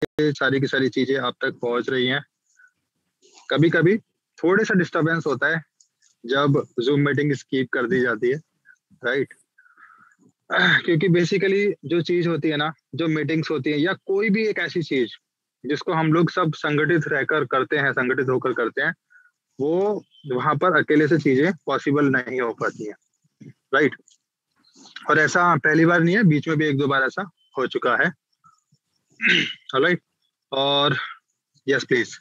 सारी की सारी चीजें आप तक पहुंच रही हैं। कभी कभी थोड़े सा डिस्टरबेंस होता है जब जूम मीटिंग स्किप कर दी जाती है, राइट। क्योंकि बेसिकली जो चीज होती है ना, जो मीटिंग्स होती है या कोई भी एक ऐसी चीज जिसको हम लोग सब संगठित रहकर करते हैं, संगठित होकर करते हैं, वो वहां पर अकेले से चीजें पॉसिबल नहीं हो पाती हैं, राइट। और ऐसा पहली बार नहीं है, बीच में भी एक दो बार ऐसा हो चुका है, राइट। और यस प्लीज,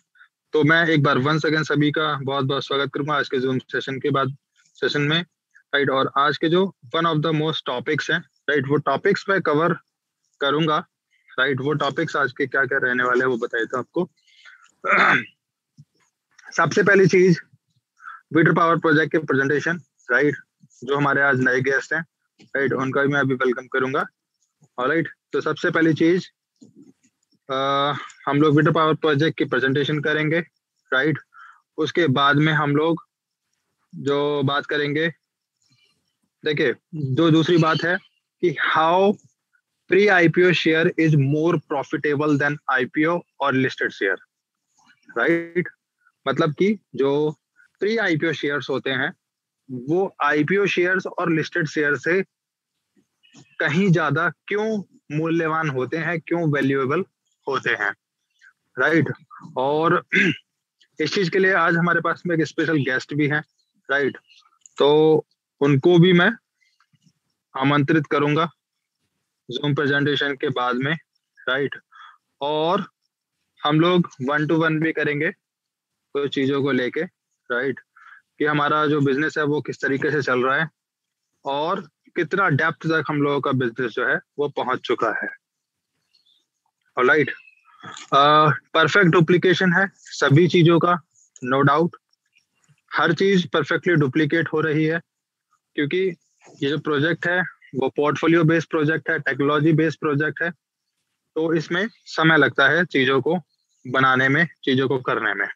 तो मैं एक बार वंस अगेन सभी का बहुत बहुत स्वागत करूंगा आज के जूम सेशन के बाद सेशन में, राइट। और आज के जो one of the most topics हैं, राइट, वो टॉपिक्स मैं कवर करूंगा, राइट। वो टॉपिक्स आज के क्या क्या रहने वाले हैं वो बताया था आपको। सबसे पहली चीज, विटर पावर प्रोजेक्ट के प्रेजेंटेशन, राइट। जो हमारे आज नए गेस्ट हैं, राइट, उनका भी मैं अभी वेलकम करूंगा, ऑलराइट। तो सबसे पहली चीज, हम लोग विटर पावर प्रोजेक्ट की प्रेजेंटेशन करेंगे, राइट। उसके बाद में हम लोग जो बात करेंगे, देखिए जो दूसरी बात है कि how pre IPO share is more profitable than IPO और लिस्टेड शेयर, राइट। मतलब कि जो प्री आईपीओ शेयर्स होते हैं वो आईपीओ शेयर्स और लिस्टेड शेयर से कहीं ज्यादा क्यों मूल्यवान होते हैं, क्यों वैल्यूएबल होते हैं, राइट। और इस चीज के लिए आज हमारे पास में एक स्पेशल गेस्ट भी है, राइट। तो उनको भी मैं आमंत्रित करूंगा जूम प्रेजेंटेशन के बाद में, राइट। और हम लोग 1-to-1 भी करेंगे कुछ चीजों को लेके, राइट, कि हमारा जो बिजनेस है वो किस तरीके से चल रहा है और कितना डेप्थ तक हम लोगों का बिजनेस जो है वो पहुंच चुका है, ऑलराइट। परफेक्ट डुप्लीकेशन है सभी चीजों का, नो डाउट। हर चीज परफेक्टली डुप्लीकेट हो रही है क्योंकि ये जो प्रोजेक्ट है वो पोर्टफोलियो बेस्ड प्रोजेक्ट है, टेक्नोलॉजी बेस्ड प्रोजेक्ट है, तो इसमें समय लगता है चीजों को बनाने में, चीजों को करने में,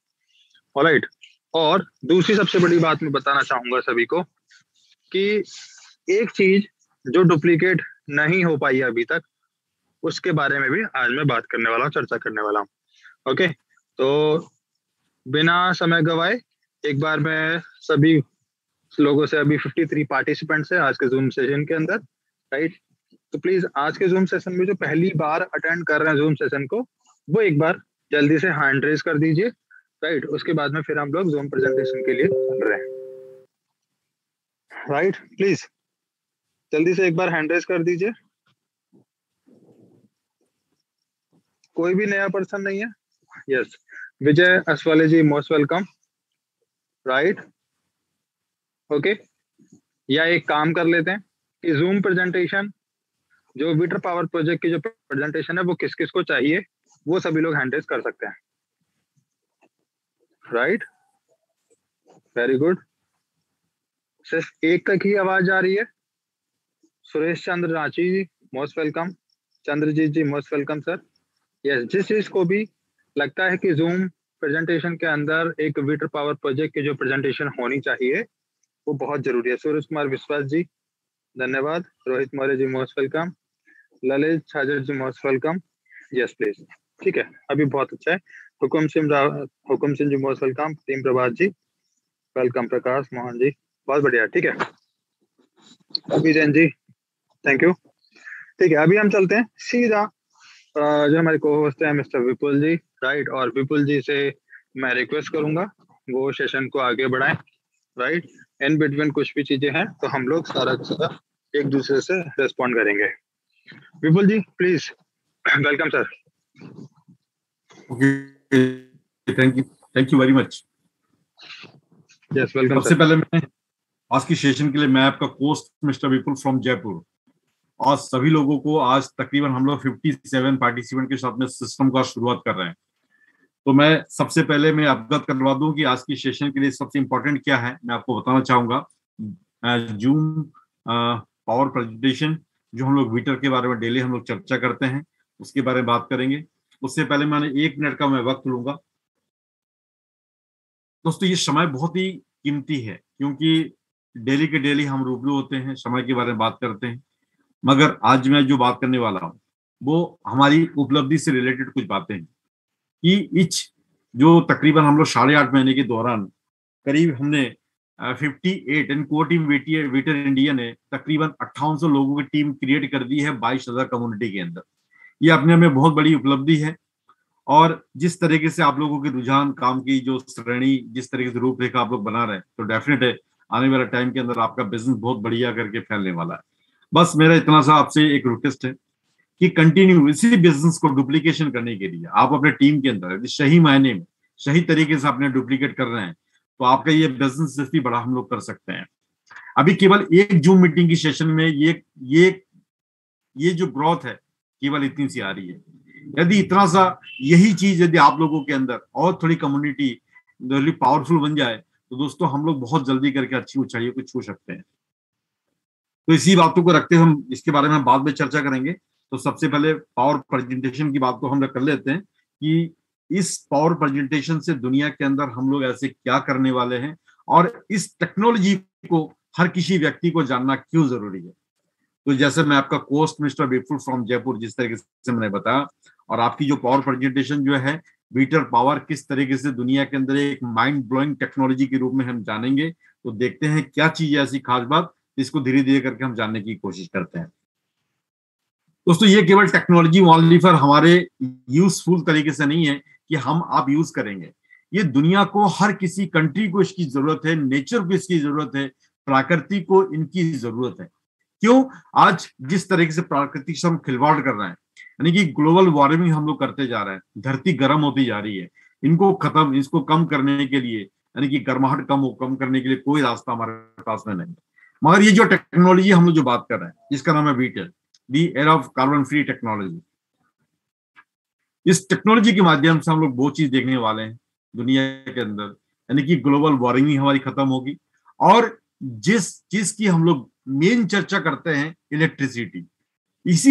ऑलराइट। और दूसरी सबसे बड़ी बात मैं बताना चाहूंगा सभी को कि एक चीज जो डुप्लीकेट नहीं हो पाई अभी तक, उसके बारे में भी आज मैं बात करने वाला हूँ, चर्चा करने वाला हूँ, ओके। तो बिना समय गवाए एक बार मैं सभी लोगों से, अभी 53 पार्टिसिपेंट्स है आज के जूम सेशन के अंदर, राइट। तो प्लीज आज के जूम सेशन में जो पहली बार अटेंड कर रहे हैं जूम सेशन को, वो एक बार जल्दी से हैंड रेज कर दीजिए, राइट। उसके बाद में फिर हम लोग जूम प्रेजेंटेशन के लिए चल रहे हैं, राइट। प्लीज जल्दी से एक बार हैंड रेज कर दीजिए। कोई भी नया पर्सन नहीं है? यस, विजय असवाले जी मोस्ट वेलकम, राइट, ओके। या एक काम कर लेते हैं कि जूम प्रेजेंटेशन, जो विटर पावर प्रोजेक्ट की जो प्रेजेंटेशन है वो किस किस को चाहिए, वो सभी लोग हैंड रेज कर सकते हैं, राइट, वेरी गुड। सिर्फ एक तक ही आवाज आ रही है। सुरेश चंद्र रांची जी मोस्ट वेलकम, चंद्रजीत जी मोस्ट वेलकम सर। यस, जिस चीज को भी लगता है कि जूम प्रेजेंटेशन के अंदर एक विटर पावर प्रोजेक्ट की जो प्रेजेंटेशन होनी चाहिए वो बहुत जरूरी है। सूरज कुमार विश्वास जी धन्यवाद, Rohit Maurya ji most welcome, Lalit Chhajar ji most welcome, yes please, ठीक है, अभी बहुत अच्छा है। Hukum Singh ji most welcome, team Prabhat ji welcome, Prakash Mohan ji बहुत बढ़िया, ठीक है, अभी जैन जी थैंक यू, ठीक है। अभी हम चलते हैं सीधा, जो हमारे को होस्ट है मिस्टर विपुल जी, राइट। और विपुल जी से मैं रिक्वेस्ट करूंगा वो सेशन को आगे बढ़ाएं, राइट। इन बिटवीन कुछ भी चीजें हैं तो हम लोग सारा का सारा एक दूसरे से रेस्पॉन्ड करेंगे। Vipul ji please, welcome sir. Okay, thank you very much. Yes welcome सबसे सर। पहले मैं आज की सेशन के लिए मैं आपका host mister Vipul from Jaipur, और सभी लोगों को आज तकरीबन हम लोग 57 पार्टिसिपेंट के साथ में सिस्टम का शुरुआत कर रहे हैं। तो मैं सबसे पहले मैं अवगत करवा दूं कि आज की सेशन के लिए सबसे इम्पोर्टेंट क्या है, मैं आपको बताना चाहूंगा। जूम पावर प्रेजेंटेशन, जो हम लोग वीटर के बारे में डेली हम लोग चर्चा करते हैं, उसके बारे में बात करेंगे। उससे पहले मैंने 1 मिनट का मैं वक्त लूंगा। दोस्तों ये समय बहुत ही कीमती है, क्योंकि डेली के डेली हम रूबरू होते हैं, समय के बारे में बात करते हैं, मगर आज मैं जो बात करने वाला हूँ वो हमारी उपलब्धि से रिलेटेड कुछ बातें हैं कि इच जो तकरीबन हम लोग 8.5 महीने के दौरान करीब हमने 58 एंड को टीम वेटर इंडिया ने तकरीबन 5800 लोगों की टीम क्रिएट कर दी है 22,000 कम्युनिटी के अंदर। ये अपने में बहुत बड़ी उपलब्धि है। और जिस तरीके से आप लोगों के रुझान, काम की जो श्रेणी, जिस तरीके से रूपरेखा आप लोग बना रहे हैं, तो डेफिनेट है आने वाले टाइम के अंदर आपका बिजनेस बहुत बढ़िया करके फैलने वाला है। बस मेरा इतना सा आपसे एक रिक्वेस्ट है कि कंटिन्यू इसी बिजनेस को डुप्लीकेशन करने के लिए आप अपने टीम के अंदर यदि सही मायने में सही तरीके से अपने डुप्लीकेट कर रहे हैं तो आपका ये बिजनेस भी बड़ा हम लोग कर सकते हैं। अभी केवल एक जूम मीटिंग की सेशन में ये जो ग्रोथ है केवल इतनी सी आ रही है। यदि इतना सा यही चीज यदि आप लोगों के अंदर और थोड़ी कम्युनिटी पावरफुल बन जाए तो दोस्तों हम लोग बहुत जल्दी करके अच्छी ऊंचाइयों को छू सकते हैं। तो इसी बातों को रखते हम इसके बारे में बाद में चर्चा करेंगे। तो सबसे पहले पावर प्रेजेंटेशन की बात को हम कर लेते हैं कि इस पावर प्रेजेंटेशन से दुनिया के अंदर हम लोग ऐसे क्या करने वाले हैं और इस टेक्नोलॉजी को हर किसी व्यक्ति को जानना क्यों जरूरी है। तो जैसे मैं आपका host mister Vipul from Jaipur जिस तरीके से मैंने बताया, और आपकी जो पावर प्रेजेंटेशन जो है वीटर पावर किस तरीके से दुनिया के अंदर एक माइंड ब्लोइंग टेक्नोलॉजी के रूप में हम जानेंगे। तो देखते हैं क्या चीज है ऐसी खास बात, इसको धीरे धीरे करके हम जानने की कोशिश करते हैं। दोस्तों ये केवल टेक्नोलॉजी ओनली फॉर हमारे यूजफुल तरीके से नहीं है कि हम आप यूज करेंगे, ये दुनिया को हर किसी कंट्री को इसकी जरूरत है, नेचर को इसकी जरूरत है, प्रकृति को इनकी जरूरत है। क्यों? आज जिस तरीके से प्रकृति से हम खिलवाड़ कर रहे हैं, यानी कि ग्लोबल वार्मिंग हम लोग करते जा रहे हैं, धरती गर्म होती जा रही है, इसको कम करने के लिए यानी कि गर्माहट कम करने के लिए कोई रास्ता हमारे पास में नहीं। मगर ये जो टेक्नोलॉजी हम लोग जो बात कर रहे हैं जिसका नाम है वीटर, the era of carbon free technology, इस टेक्नोलॉजी के माध्यम से हम लोग वो चीज देखने वाले हैं दुनिया के अंदर, यानी कि ग्लोबल वार्मिंग हमारी खत्म होगी। और जिस चीज की हम लोग मेन चर्चा करते हैं इलेक्ट्रिसिटी,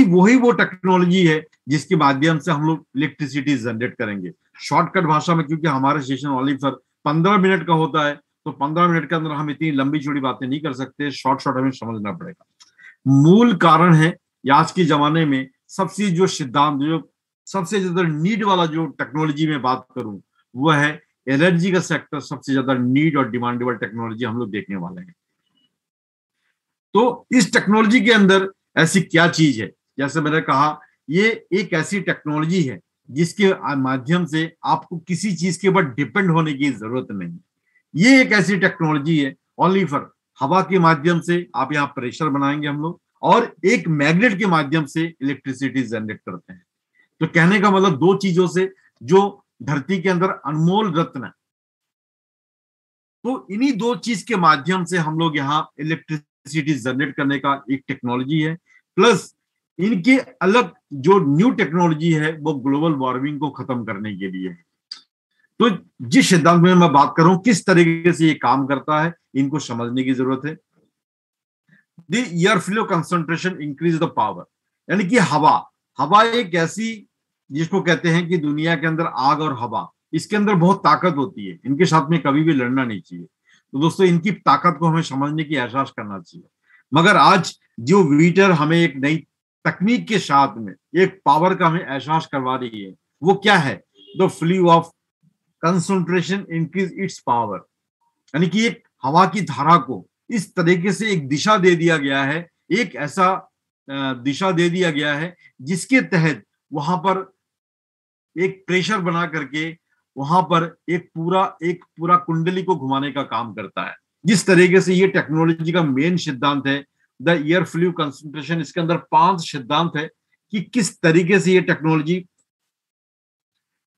वही वो टेक्नोलॉजी है जिसके माध्यम से हम लोग इलेक्ट्रिसिटी जनरेट करेंगे। शॉर्टकट भाषा में, क्योंकि हमारा सेशन ओनली फॉर 15 मिनट का होता है, तो 15 मिनट के अंदर हम इतनी लंबी चौड़ी बातें नहीं कर सकते, शॉर्ट हमें समझना पड़ेगा। मूल कारण है आज के जमाने में सबसे जो सिद्धांत, जो सबसे ज्यादा नीड वाला जो टेक्नोलॉजी में बात करूं वो है एनर्जी का सेक्टर, सबसे ज्यादा नीड और डिमांडेबल टेक्नोलॉजी हम लोग देखने वाले हैं। तो इस टेक्नोलॉजी के अंदर ऐसी क्या चीज है, जैसे मैंने कहा ये एक ऐसी टेक्नोलॉजी है जिसके माध्यम से आपको किसी चीज के ऊपर डिपेंड होने की जरूरत नहीं। ये एक ऐसी टेक्नोलॉजी है ओनली फॉर हवा के माध्यम से आप यहाँ प्रेशर बनाएंगे हम लोग, और एक मैग्नेट के माध्यम से इलेक्ट्रिसिटी जनरेट करते हैं। तो कहने का मतलब दो चीजों से जो धरती के अंदर अनमोल रत्न है, तो इन्हीं दो चीज के माध्यम से हम लोग यहाँ इलेक्ट्रिसिटी जनरेट करने का एक टेक्नोलॉजी है, प्लस इनके अलग जो न्यू टेक्नोलॉजी है वो ग्लोबल वार्मिंग को खत्म करने के लिए है। तो जिस सिद्धांत में मैं बात कर रहा हूं किस तरीके से ये काम करता है, इनको समझने की जरूरत है। The air flow concentration increase the power, यानी कि हवा एक ऐसी जिसको कहते हैं कि दुनिया के अंदर आग और हवा, इसके अंदर बहुत ताकत होती है, इनके साथ में कभी भी लड़ना नहीं चाहिए। तो दोस्तों इनकी ताकत को हमें समझने की एहसास करना चाहिए। मगर आज जो वीटर हमें एक नई तकनीक के साथ में एक पावर का हमें एहसास करवा रही है, वो क्या है? The flow of concentration increase its power, यानी कि एक हवा की धारा को इस तरीके से एक दिशा दे दिया गया है, एक ऐसा दिशा दे दिया गया है जिसके तहत वहां पर एक प्रेशर बना करके वहां पर एक पूरा कुंडली को घुमाने का काम करता है। जिस तरीके से ये टेक्नोलॉजी का मेन सिद्धांत है द एयर फ्लो कंसंट्रेशन, इसके अंदर 5 सिद्धांत है कि किस तरीके से ये टेक्नोलॉजी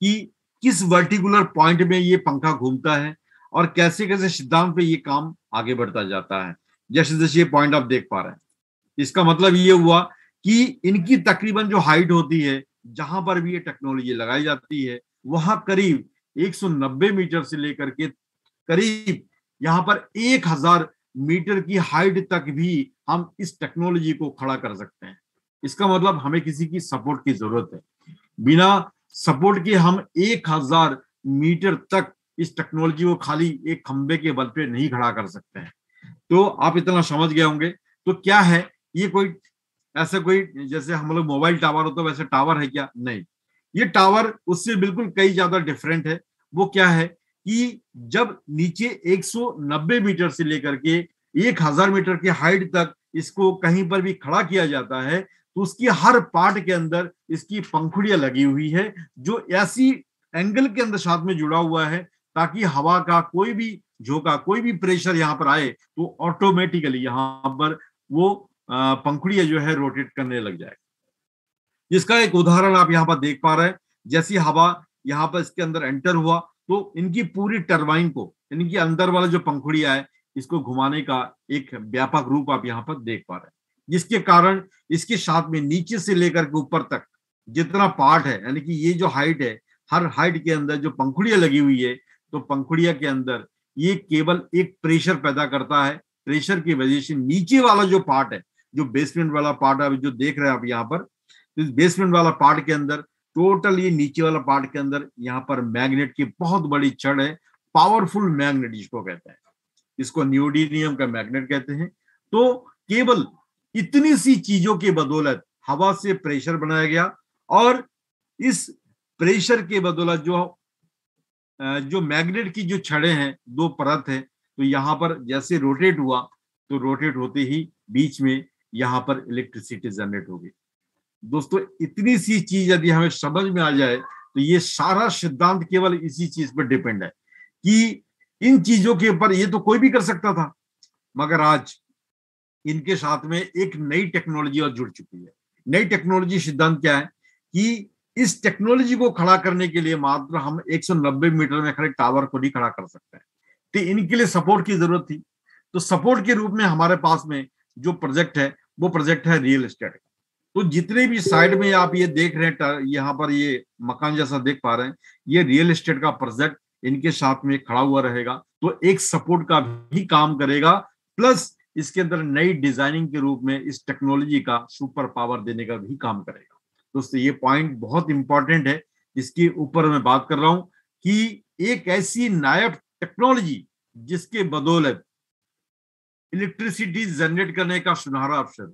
की किस वर्टिकुलर पॉइंट में ये पंखा घूमता है और कैसे कैसे सिद्धांत पे ये काम आगे बढ़ता जाता है। जैसे जैसे ये पॉइंट आप देख पा रहे हैं, इसका मतलब ये हुआ कि इनकी तकरीबन जो हाइट होती है जहां पर भी ये टेक्नोलॉजी लगाई जाती है वहां करीब 190 मीटर से लेकर के करीब यहाँ पर 1000 मीटर की हाइट तक भी हम इस टेक्नोलॉजी को खड़ा कर सकते हैं। इसका मतलब हमें किसी की सपोर्ट की जरूरत है, बिना सपोर्ट के हम 1000 मीटर तक इस टेक्नोलॉजी को खाली एक खंबे के बल पे नहीं खड़ा कर सकते हैं। तो आप इतना समझ गए होंगे। तो क्या है, ये कोई ऐसे कोई जैसे हम लोग मोबाइल टावर होता है वैसे टावर है क्या? नहीं, ये टावर उससे बिल्कुल कई ज्यादा डिफरेंट है। वो क्या है कि जब नीचे 190 मीटर से लेकर के 1000 मीटर की हाइट तक इसको कहीं पर भी खड़ा किया जाता है, तो उसकी हर पार्ट के अंदर इसकी पंखुड़ियां लगी हुई है, जो ऐसी एंगल के अंदर साथ में जुड़ा हुआ है ताकि हवा का कोई भी झोंका, कोई भी प्रेशर यहाँ पर आए तो ऑटोमेटिकली यहाँ पर वो पंखुड़ियां जो है रोटेट करने लग जाए। जिसका एक उदाहरण आप यहाँ पर देख पा रहे हैं, जैसी हवा यहाँ पर इसके अंदर एंटर हुआ तो इनकी पूरी टरबाइन को, इनकी अंदर वाला जो पंखुड़िया है, इसको घुमाने का एक व्यापक रूप आप यहाँ पर देख पा रहे हैं, जिसके कारण इसके साथ में नीचे से लेकर के ऊपर तक जितना पार्ट है, यानी कि ये जो हाइट है, हर हाइट के अंदर जो पंखुड़िया लगी हुई है, तो पंखुड़िया के अंदर ये केवल एक प्रेशर पैदा करता है। प्रेशर की वजह से नीचे वाला जो पार्ट है, जो बेसमेंट वाला पार्ट है जो देख रहे हैं आप यहाँ पर, इस बेसमेंट वाला पार्ट के अंदर टोटल ये नीचे वाला पार्ट के अंदर यहाँ पर मैग्नेट की बहुत बड़ी छड़ है, पावरफुल मैग्नेट जिसको कहते हैं, इसको न्यूडीनियम का मैग्नेट कहते हैं। तो केवल इतनी सी चीजों की बदौलत हवा से प्रेशर बनाया गया, और इस प्रेशर के बदौलत जो मैग्नेट की जो छड़ें हैं, दो परत है, तो यहाँ पर जैसे रोटेट हुआ तो रोटेट होते ही बीच में यहाँ पर इलेक्ट्रिसिटी जनरेट होगी। दोस्तों इतनी सी चीज यदि हमें समझ में आ जाए तो ये सारा सिद्धांत केवल इसी चीज पर डिपेंड है कि इन चीजों के ऊपर ये तो कोई भी कर सकता था, मगर आज इनके साथ में एक नई टेक्नोलॉजी और जुड़ चुकी है। नई टेक्नोलॉजी सिद्धांत क्या है कि इस टेक्नोलॉजी को खड़ा करने के लिए मात्र हम 190 मीटर में खड़े टावर को नहीं खड़ा कर सकते हैं, तो इनके लिए सपोर्ट की जरूरत थी। तो सपोर्ट के रूप में हमारे पास में जो प्रोजेक्ट है वो प्रोजेक्ट है रियल एस्टेट। तो जितने भी साइड में आप ये देख रहे हैं, यहाँ पर ये मकान जैसा देख पा रहे हैं, ये रियल एस्टेट का प्रोजेक्ट इनके साथ में खड़ा हुआ रहेगा, तो एक सपोर्ट का भी काम करेगा, प्लस इसके अंदर नई डिजाइनिंग के रूप में इस टेक्नोलॉजी का सुपर पावर देने का भी काम करेगा। दोस्तों ये पॉइंट बहुत इंपॉर्टेंट है, जिसके ऊपर मैं बात कर रहा हूं कि एक ऐसी नायब टेक्नोलॉजी जिसके बदौलत इलेक्ट्रिसिटी जनरेट करने का सुनहरा अवसर,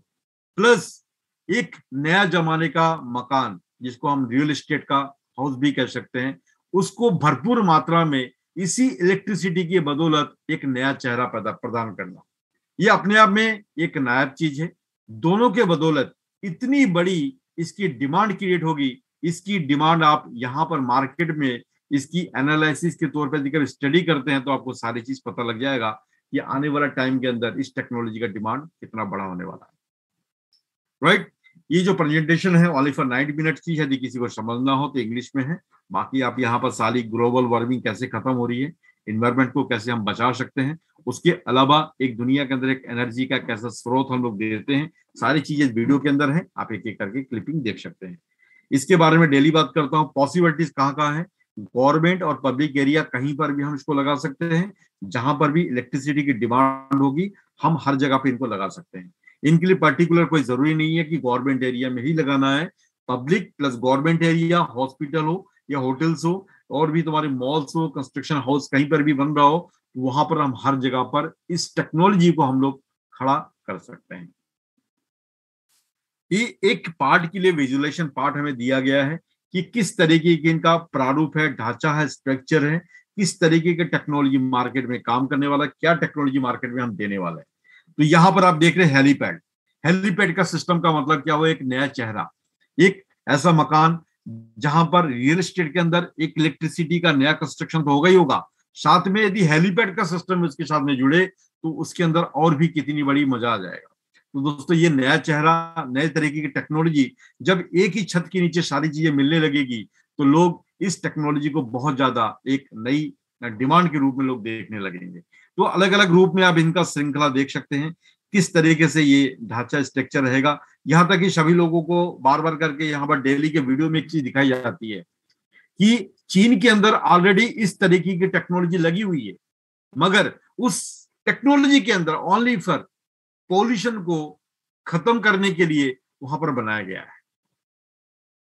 प्लस एक नया जमाने का मकान जिसको हम रियल एस्टेट का हाउस भी कह सकते हैं, उसको भरपूर मात्रा में इसी इलेक्ट्रिसिटी की बदौलत एक नया चेहरा प्रदान करना, ये अपने आप में एक नायाब चीज है। दोनों के बदौलत इतनी बड़ी इसकी डिमांड क्रिएट होगी। इसकी डिमांड आप यहाँ पर मार्केट में इसकी एनालिसिस के तौर पर जब स्टडी करते हैं तो आपको सारी चीज पता लग जाएगा कि आने वाला टाइम के अंदर इस टेक्नोलॉजी का डिमांड कितना बड़ा होने वाला है। राइट, ये जो प्रेजेंटेशन है ओनली फॉर 90 मिनट्स की, यदि किसी को समझना हो तो इंग्लिश में है। बाकी आप यहाँ पर सारी ग्लोबल वार्मिंग कैसे खत्म हो रही है, इन्वायरमेंट को कैसे हम बचा सकते हैं, उसके अलावा एक दुनिया के अंदर एक एनर्जी का कैसा स्रोत हम लोग देते हैं, सारी चीजें वीडियो के अंदर है, आप एक एक करके क्लिपिंग देख सकते हैं। इसके बारे में डेली बात करता हूँ। पॉसिबिलिटीज कहाँ कहाँ है, गवर्नमेंट और पब्लिक एरिया कहीं पर भी हम इसको लगा सकते हैं, जहां पर भी इलेक्ट्रिसिटी की डिमांड होगी हम हर जगह पे इनको लगा सकते हैं। इनके लिए पर्टिकुलर कोई जरूरी नहीं है कि गवर्नमेंट एरिया में ही लगाना है, public plus government area, hospital हो या होटल्स हो, और भी तुम्हारे मॉल्स हो, कंस्ट्रक्शन हाउस कहीं पर भी बन रहा हो, वहां पर हम हर जगह पर इस टेक्नोलॉजी को हम लोग खड़ा कर सकते हैं। ये एक पार्ट के लिए विजुअलाइजेशन पार्ट हमें दिया गया है कि किस तरीके की इनका प्रारूप है, ढांचा है, स्ट्रक्चर है, किस तरीके के टेक्नोलॉजी मार्केट में काम करने वाला, क्या टेक्नोलॉजी मार्केट में हम देने वाले हैं। तो यहाँ पर आप देख रहे हैं हेलीपैड। हेलीपैड का सिस्टम का मतलब क्या हुआ, एक नया चेहरा, एक ऐसा मकान जहां पर रियल एस्टेट के अंदर एक इलेक्ट्रिसिटी का नया कंस्ट्रक्शन तो होगा ही होगा, साथ में यदि हेलीपैड का सिस्टम उसके साथ में जुड़े तो उसके अंदर और भी कितनी बड़ी मजा आ जाएगा। तो दोस्तों ये नया चेहरा, नए तरीके की टेक्नोलॉजी, जब एक ही छत के नीचे सारी चीजें मिलने लगेगी तो लोग इस टेक्नोलॉजी को बहुत ज्यादा एक नई डिमांड के रूप में लोग देखने लगेंगे। तो अलग अलग रूप में आप इनका श्रृंखला देख सकते हैं, किस तरीके से ये ढांचा स्ट्रक्चर रहेगा। यहाँ तक कि सभी लोगों को बार बार करके यहाँ पर डेली के वीडियो में एक चीज दिखाई जाती है कि चीन के अंदर ऑलरेडी इस तरीके की टेक्नोलॉजी लगी हुई है, मगर उस टेक्नोलॉजी के अंदर ओनली फॉर पॉल्यूशन को खत्म करने के लिए वहां पर बनाया गया है,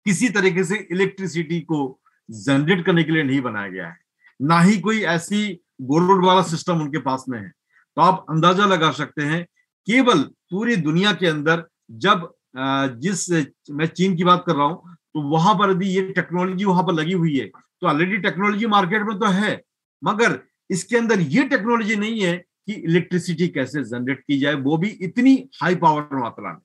किसी तरीके से इलेक्ट्रिसिटी को जनरेट करने के लिए नहीं बनाया गया है, ना ही कोई ऐसी गोल्ड वाला सिस्टम उनके पास में है। तो आप अंदाजा लगा सकते हैं केवल पूरी दुनिया के अंदर जब जिस मैं चीन की बात कर रहा हूं, तो वहां पर यदि ये टेक्नोलॉजी वहां पर लगी हुई है, तो ऑलरेडी टेक्नोलॉजी मार्केट में तो है, मगर इसके अंदर ये टेक्नोलॉजी नहीं है कि इलेक्ट्रिसिटी कैसे जनरेट की जाए, वो भी इतनी हाई पावर मात्रा में।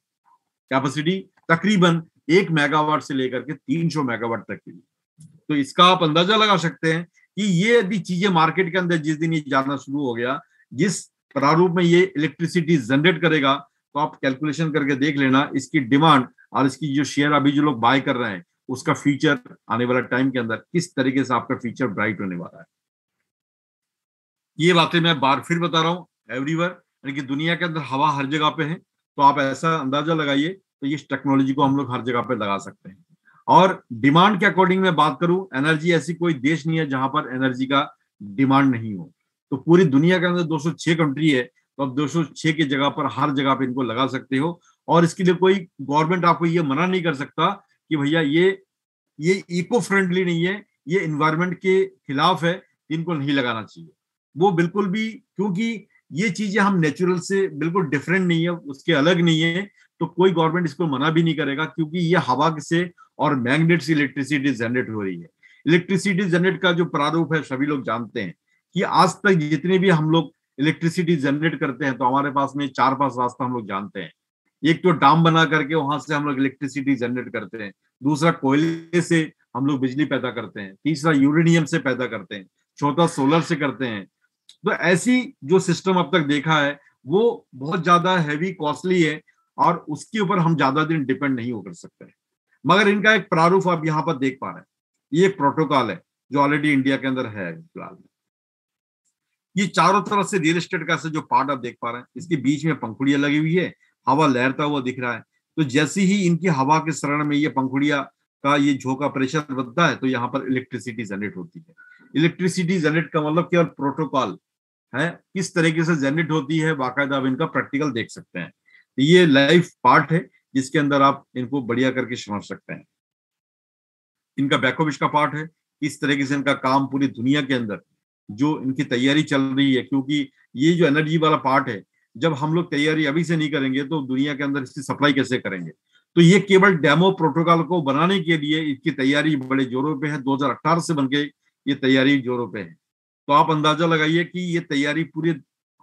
कैपेसिटी तकरीबन 1 मेगावाट से लेकर के 300 मेगावाट तक की। तो इसका आप अंदाजा लगा सकते हैं कि ये यदि चीजें मार्केट के अंदर जिस दिन ये जाना शुरू हो गया, जिस प्रारूप में ये इलेक्ट्रिसिटी जनरेट करेगा, तो आप कैलकुलेशन करके देख लेना इसकी डिमांड और इसकी जो शेयर अभी जो लोग बाय कर रहे हैं, उसका फ्यूचर आने वाला टाइम के अंदर किस तरीके से आपका फ्यूचर ब्राइट होने वाला है। ये बातें मैं बार फिर बता रहा हूँ एवरीवेयर, यानी कि दुनिया के अंदर हवा हर जगह पे है, तो आप ऐसा अंदाजा लगाइए, तो इस टेक्नोलॉजी को हम लोग हर जगह पे लगा सकते हैं। और डिमांड के अकॉर्डिंग मैं बात करूं, एनर्जी ऐसी कोई देश नहीं है जहां पर एनर्जी का डिमांड नहीं हो। तो पूरी दुनिया के अंदर 206 कंट्री है, तो आप 206 की जगह पर हर जगह पे इनको लगा सकते हो। और इसके लिए कोई गवर्नमेंट आपको ये मना नहीं कर सकता कि भैया ये इको फ्रेंडली नहीं है, ये इन्वायरमेंट के खिलाफ है, इनको नहीं लगाना चाहिए। वो बिल्कुल भी, क्योंकि ये चीजें हम नेचुरल से बिल्कुल डिफरेंट नहीं है, उसके अलग नहीं है, तो कोई गवर्नमेंट इसको मना भी नहीं करेगा, क्योंकि ये हवा से और मैग्नेट से इलेक्ट्रिसिटी जनरेट हो रही है। इलेक्ट्रिसिटी जनरेट का जो प्रारूप है सभी लोग जानते हैं कि आज तक जितने भी हम लोग इलेक्ट्रिसिटी जनरेट करते हैं, तो हमारे पास में 4-5 रास्ता हम लोग जानते हैं। एक तो डाम बना करके वहां से हम लोग इलेक्ट्रिसिटी जनरेट करते हैं, दूसरा कोयले से हम लोग बिजली पैदा करते हैं, तीसरा यूरेनियम से पैदा करते हैं, चौथा सोलर से करते हैं। तो ऐसी जो सिस्टम अब तक देखा है वो बहुत ज्यादा हैवी कॉस्टली है, और उसके ऊपर हम ज्यादा दिन डिपेंड नहीं हो कर सकते। मगर इनका एक प्रारूप आप यहाँ पर देख पा रहे हैं, ये एक प्रोटोकॉल है जो ऑलरेडी इंडिया के अंदर है फिलहाल। ये चारों तरफ से रियल एस्टेट का जो पार्ट आप देख पा रहे हैं, इसके बीच में पंखुड़ियां लगी हुई है, हवा लहरता हुआ दिख रहा है। तो जैसे ही इनकी हवा के शरण में ये पंखुड़िया का ये झोंका प्रेशर बनता है, तो यहाँ पर इलेक्ट्रिसिटी जनरेट होती है। इलेक्ट्रिसिटी जनरेट का मतलब केवल प्रोटोकॉल है, किस तरीके से जनरेट होती है बाकायदा आप इनका प्रैक्टिकल देख सकते हैं। तो ये लाइव पार्ट है जिसके अंदर आप इनको बढ़िया करके समझ सकते हैं। इनका बैकोविच का पार्ट है, इस तरीके से इनका काम पूरी दुनिया के अंदर जो इनकी तैयारी चल रही है, क्योंकि ये जो एनर्जी वाला पार्ट है, जब हम लोग तैयारी अभी से नहीं करेंगे तो दुनिया के अंदर इसकी सप्लाई कैसे करेंगे। तो ये केवल डेमो प्रोटोकॉल को बनाने के लिए इसकी तैयारी बड़े जोरों पे है, 2018 से बन के ये तैयारी जोरों पे है। तो आप अंदाजा लगाइए कि ये तैयारी पूरी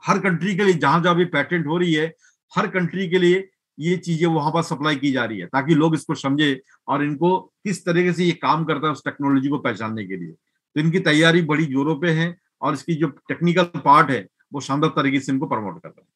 हर कंट्री के लिए, जहां जहां भी पेटेंट हो रही है, हर कंट्री के लिए ये चीजें वहां पर सप्लाई की जा रही है, ताकि लोग इसको समझे और इनको किस तरीके से ये काम करता है उस टेक्नोलॉजी को पहचानने के लिए। तो इनकी तैयारी बड़ी जोरों पे है, और इसकी जो टेक्निकल पार्ट है वो शानदार तरीके से इनको प्रमोट कर रहा है।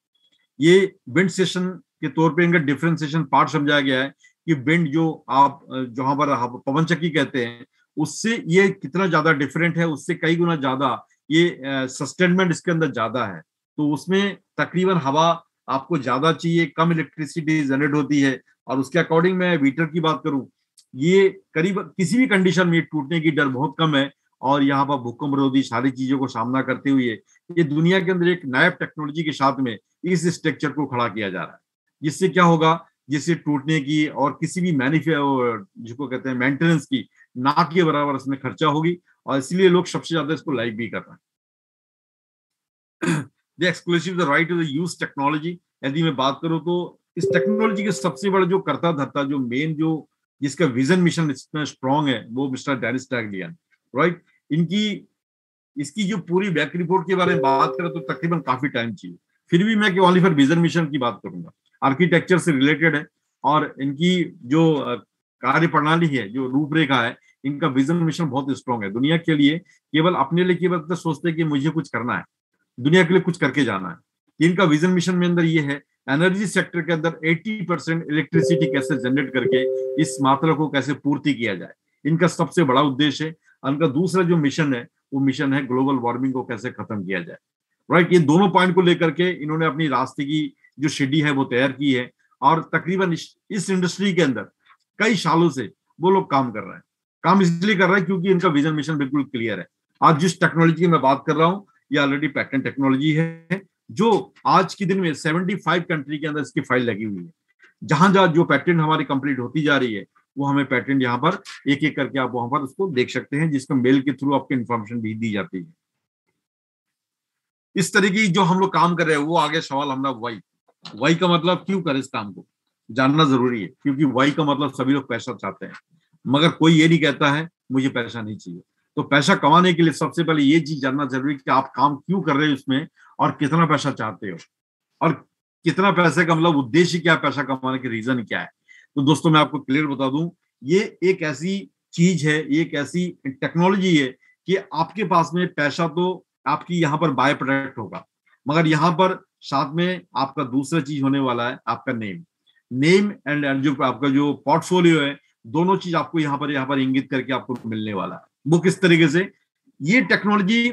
ये विंड सेशन के तौर पे इनका डिफरेंशिएशन पार्ट समझाया गया है कि विंड जो आप जहां पर पवन चक्की कहते हैं, उससे ये कितना ज्यादा डिफरेंट है, उससे कई गुना ज्यादा ये सस्टेनमेंट इसके अंदर ज्यादा है। तो उसमें तकरीबन हवा आपको ज्यादा चाहिए, कम इलेक्ट्रिसिटी जनरेट होती है, और उसके अकॉर्डिंग मैं वीटर की बात करूं, ये करीब किसी भी कंडीशन में टूटने की डर बहुत कम है, और यहाँ पर भूकंप रोधी सारी चीजों को सामना करते हुए ये दुनिया के अंदर एक नायब टेक्नोलॉजी के साथ में इस स्ट्रक्चर को खड़ा किया जा रहा है, जिससे क्या होगा, जिससे टूटने की और किसी भी जिसको कहते हैं मेंटेनेंस की ना के बराबर इसमें खर्चा होगी, और इसलिए लोग सबसे ज्यादा इसको लाइक भी कर रहे हैं। The exclusive the right to the use technology, यदि मैं बात करूं तो इस टेक्नोलॉजी के सबसे बड़ा जो करता धरता, जो मेन जो जिसका विजन मिशन इतना स्ट्रॉन्ग है, वो मिस्टर डेनिस टैगलियन, राइट। इसकी जो पूरी बैक रिपोर्ट के बारे में बात करें तो तकरीबन काफी टाइम चाहिए, फिर भी मैं ओनली फॉर विजन मिशन की बात करूंगा। आर्किटेक्चर से रिलेटेड है, और इनकी जो कार्य प्रणाली है, जो रूपरेखा है, इनका विजन मिशन बहुत स्ट्रॉन्ग है। दुनिया के लिए केवल अपने लिए केवल तो सोचते हैं कि मुझे कुछ करना है, दुनिया के लिए कुछ करके जाना है। इनका विजन मिशन में अंदर ये है, एनर्जी सेक्टर के अंदर 80% इलेक्ट्रिसिटी कैसे जनरेट करके इस मात्रा को कैसे पूर्ति किया जाए, इनका सबसे बड़ा उद्देश्य है। उनका दूसरा जो मिशन है, वो मिशन है ग्लोबल वार्मिंग को कैसे खत्म किया जाए, राइट। ये दोनों पॉइंट को लेकर के इन्होंने अपनी रास्ते की जो शेडी है वो तैयार की है, और तकरीबन इस इंडस्ट्री के अंदर कई सालों से वो लोग काम कर रहे हैं। काम इसलिए कर रहे हैं क्योंकि इनका विजन मिशन बिल्कुल क्लियर है। आज जिस टेक्नोलॉजी की मैं बात कर रहा हूँ, ये ऑलरेडी पैटेंट टेक्नोलॉजी है, जो आज के दिन में 75 कंट्री के अंदर इसकी फाइल लगी हुई है। जहां जहां जो पैटेंट हमारी कंप्लीट होती जा रही है, वो हमें पैटेंट यहाँ पर एक एक करके आप वहां पर उसको देख सकते हैं, जिसको मेल के थ्रू आपको इन्फॉर्मेशन भी दी जाती है। इस तरीके की जो हम लोग काम कर रहे हैं, वो आगे सवाल हमारा वाई का मतलब क्यों करे इस काम को, जानना जरूरी है, क्योंकि वाई का मतलब सभी लोग पैसा चाहते हैं, मगर कोई ये नहीं कहता है मुझे पैसा नहीं चाहिए। तो पैसा कमाने के लिए सबसे पहले ये चीज जानना जरूरी है कि आप काम क्यों कर रहे हो उसमें, और कितना पैसा चाहते हो, और कितना पैसे का मतलब उद्देश्य क्या है, पैसा कमाने के रीजन क्या है। तो दोस्तों मैं आपको क्लियर बता दूं, ये एक ऐसी चीज है, ये एक ऐसी टेक्नोलॉजी है कि आपके पास में पैसा तो आपकी यहाँ पर बाय प्रोडक्ट होगा, मगर यहाँ पर साथ में आपका दूसरा चीज होने वाला है, आपका नेम। नेम एंड जो आपका जो पोर्टफोलियो है, दोनों चीज आपको यहाँ पर इंगित करके आपको मिलने वाला है। वो किस तरीके से, ये टेक्नोलॉजी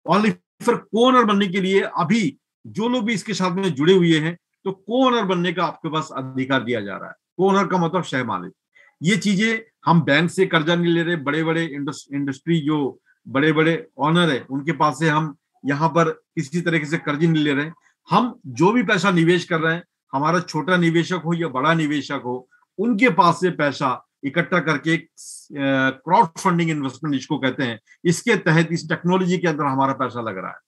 ओनली फॉर को-ओनर बनने के लिए, अभी जो लोग भी इसके साथ में जुड़े हुए हैं, तो को-ओनर बनने का आपके पास अधिकार दिया जा रहा है। को-ओनर का मतलब शह मालिक। ये चीजें हम बैंक से कर्जा नहीं ले रहे, बड़े बड़े इंडस्ट्री जो बड़े बड़े ऑनर है उनके पास से हम यहाँ पर किसी तरीके से कर्ज नहीं ले रहे। हम जो भी पैसा निवेश कर रहे हैं, हमारा छोटा निवेशक हो या बड़ा निवेशक हो, उनके पास से पैसा इकट्ठा करके क्राउड फंडिंग इन्वेस्टमेंट जिसको कहते हैं, इसके तहत इस टेक्नोलॉजी के अंदर हमारा पैसा लग रहा है।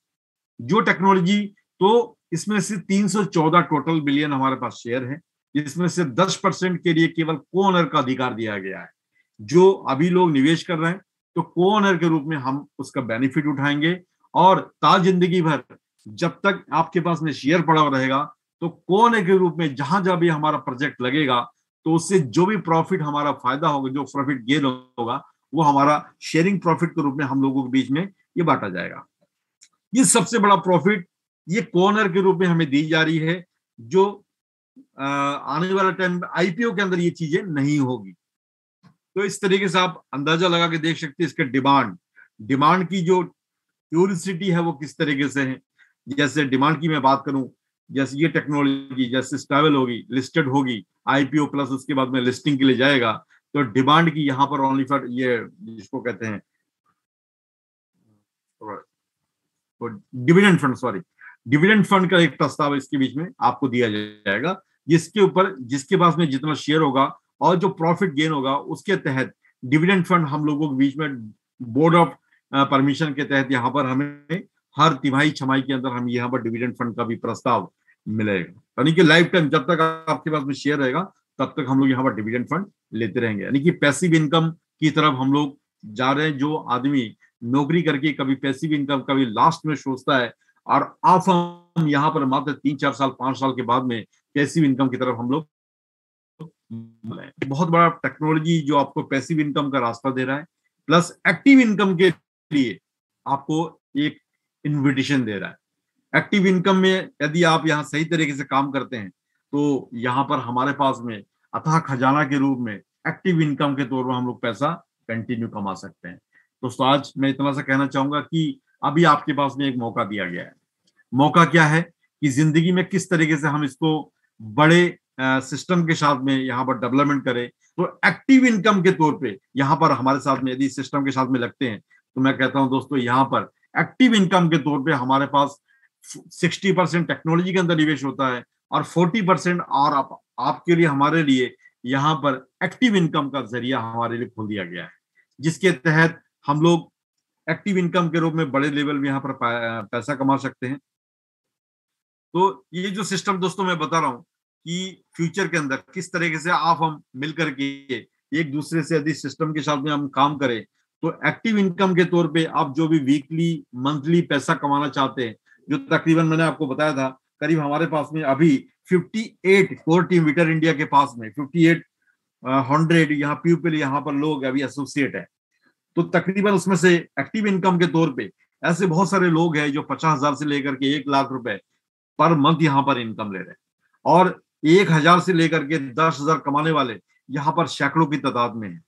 जो टेक्नोलॉजी, तो इसमें से 314 टोटल बिलियन हमारे पास शेयर है, इसमें से 10% के लिए केवल को-ओनर का अधिकार दिया गया है। जो अभी लोग निवेश कर रहे हैं, तो को-ओनर के रूप में हम उसका बेनिफिट उठाएंगे, और ताज जिंदगी भर जब तक आपके पास में शेयर पड़ा रहेगा, तो को-ओनर के रूप में जहां जहां भी हमारा प्रोजेक्ट लगेगा, तो उससे जो भी प्रॉफिट हमारा फायदा होगा, जो प्रॉफिट गेन होगा, वो हमारा शेयरिंग प्रॉफिट के रूप में हम लोगों के बीच में ये बांटा जाएगा। ये सबसे बड़ा प्रॉफिट ये को-ओनर के रूप में हमें दी जा रही है, जो आने वाला टाइम आईपीओ के अंदर ये चीजें नहीं होगी। तो इस तरीके से आप अंदाजा लगा के देख सकते हैं इसके डिमांड की जो क्यूरियोसिटी है वो किस तरीके से है। जैसे डिमांड की मैं बात करूं, जैसे ये टेक्नोलॉजी जैसे स्टेबल होगी, लिस्टेड होगी, आईपीओ प्लस उसके बाद में लिस्टिंग के लिए जाएगा, तो डिमांड की यहाँ पर ओनली फॉर ये जिसको कहते हैं डिविडेंड फंड का एक प्रस्ताव इसके बीच में आपको दिया जाएगा, जिसके ऊपर जिसके पास में जितना शेयर होगा और जो प्रॉफिट गेन होगा, उसके तहत डिविडेंड फंड हम लोगों के बीच में बोर्ड ऑफ परमिशन के तहत यहाँ पर हमें हर तिमाही छमाही के अंदर हम यहाँ पर डिविडेंड फंड का भी प्रस्ताव मिलेगा। यानी कि लाइफ टाइम जब तक आपके पास में शेयर रहेगा, तब तक हम लोग यहाँ पर डिविडेंड फंड लेते रहेंगे। यानी कि पैसिव इनकम की तरफ हम लोग जा रहे हैं। जो आदमी नौकरी करके कभी पैसिव इनकम कभी लास्ट में सोचता है, और आप हम यहाँ पर मात्र 3-4 साल 5 साल के बाद में पैसिव इनकम की तरफ हम लोग, बहुत बड़ा टेक्नोलॉजी जो आपको पैसिव इनकम का रास्ता दे रहा है, प्लस एक्टिव इनकम के लिए आपको एक इन्विटेशन दे रहा है। एक्टिव इनकम में यदि आप यहाँ सही तरीके से काम करते हैं, तो यहाँ पर हमारे पास में अथाह खजाना के रूप में एक्टिव इनकम के तौर पर हम लोग पैसा कंटिन्यू कमा सकते हैं। दोस्तों आज मैं इतना सा कहना चाहूंगा कि अभी आपके पास में एक मौका दिया गया है। मौका क्या है कि जिंदगी में किस तरीके से हम इसको बड़े सिस्टम के साथ में यहाँ पर डेवलपमेंट करें। तो एक्टिव इनकम के तौर पे यहाँ पर हमारे साथ में यदि सिस्टम के साथ में लगते हैं, तो मैं कहता हूं दोस्तों यहाँ पर एक्टिव इनकम के तौर पे हमारे पास 60% टेक्नोलॉजी के अंदर निवेश होता है, और 40% और आपके लिए हमारे लिए यहाँ पर एक्टिव इनकम का जरिया हमारे लिए खोल दिया गया है, जिसके तहत हम लोग एक्टिव इनकम के रूप में बड़े लेवल में यहाँ पर पैसा कमा सकते हैं। तो ये जो सिस्टम दोस्तों मैं बता रहा हूँ कि फ्यूचर के अंदर किस तरीके से आप हम मिल करके एक दूसरे से यदि सिस्टम के साथ में हम काम करें, तो एक्टिव इनकम के तौर पे आप जो भी वीकली मंथली पैसा कमाना चाहते हैं, जो तकरीबन मैंने आपको बताया था करीब हमारे पास में अभी 58 कोर टीम विटर इंडिया के पास में 5800 यहाँ पीपल यहाँ पर लोग अभी एसोसिएट है। तो तकरीबन उसमें से एक्टिव इनकम के तौर पे ऐसे बहुत सारे लोग हैं जो 50,000 से लेकर के 1 लाख रुपए पर मंथ यहाँ पर इनकम ले रहे हैं, और 1,000 से लेकर के 10,000 कमाने वाले यहाँ पर सैकड़ों की तादाद में है,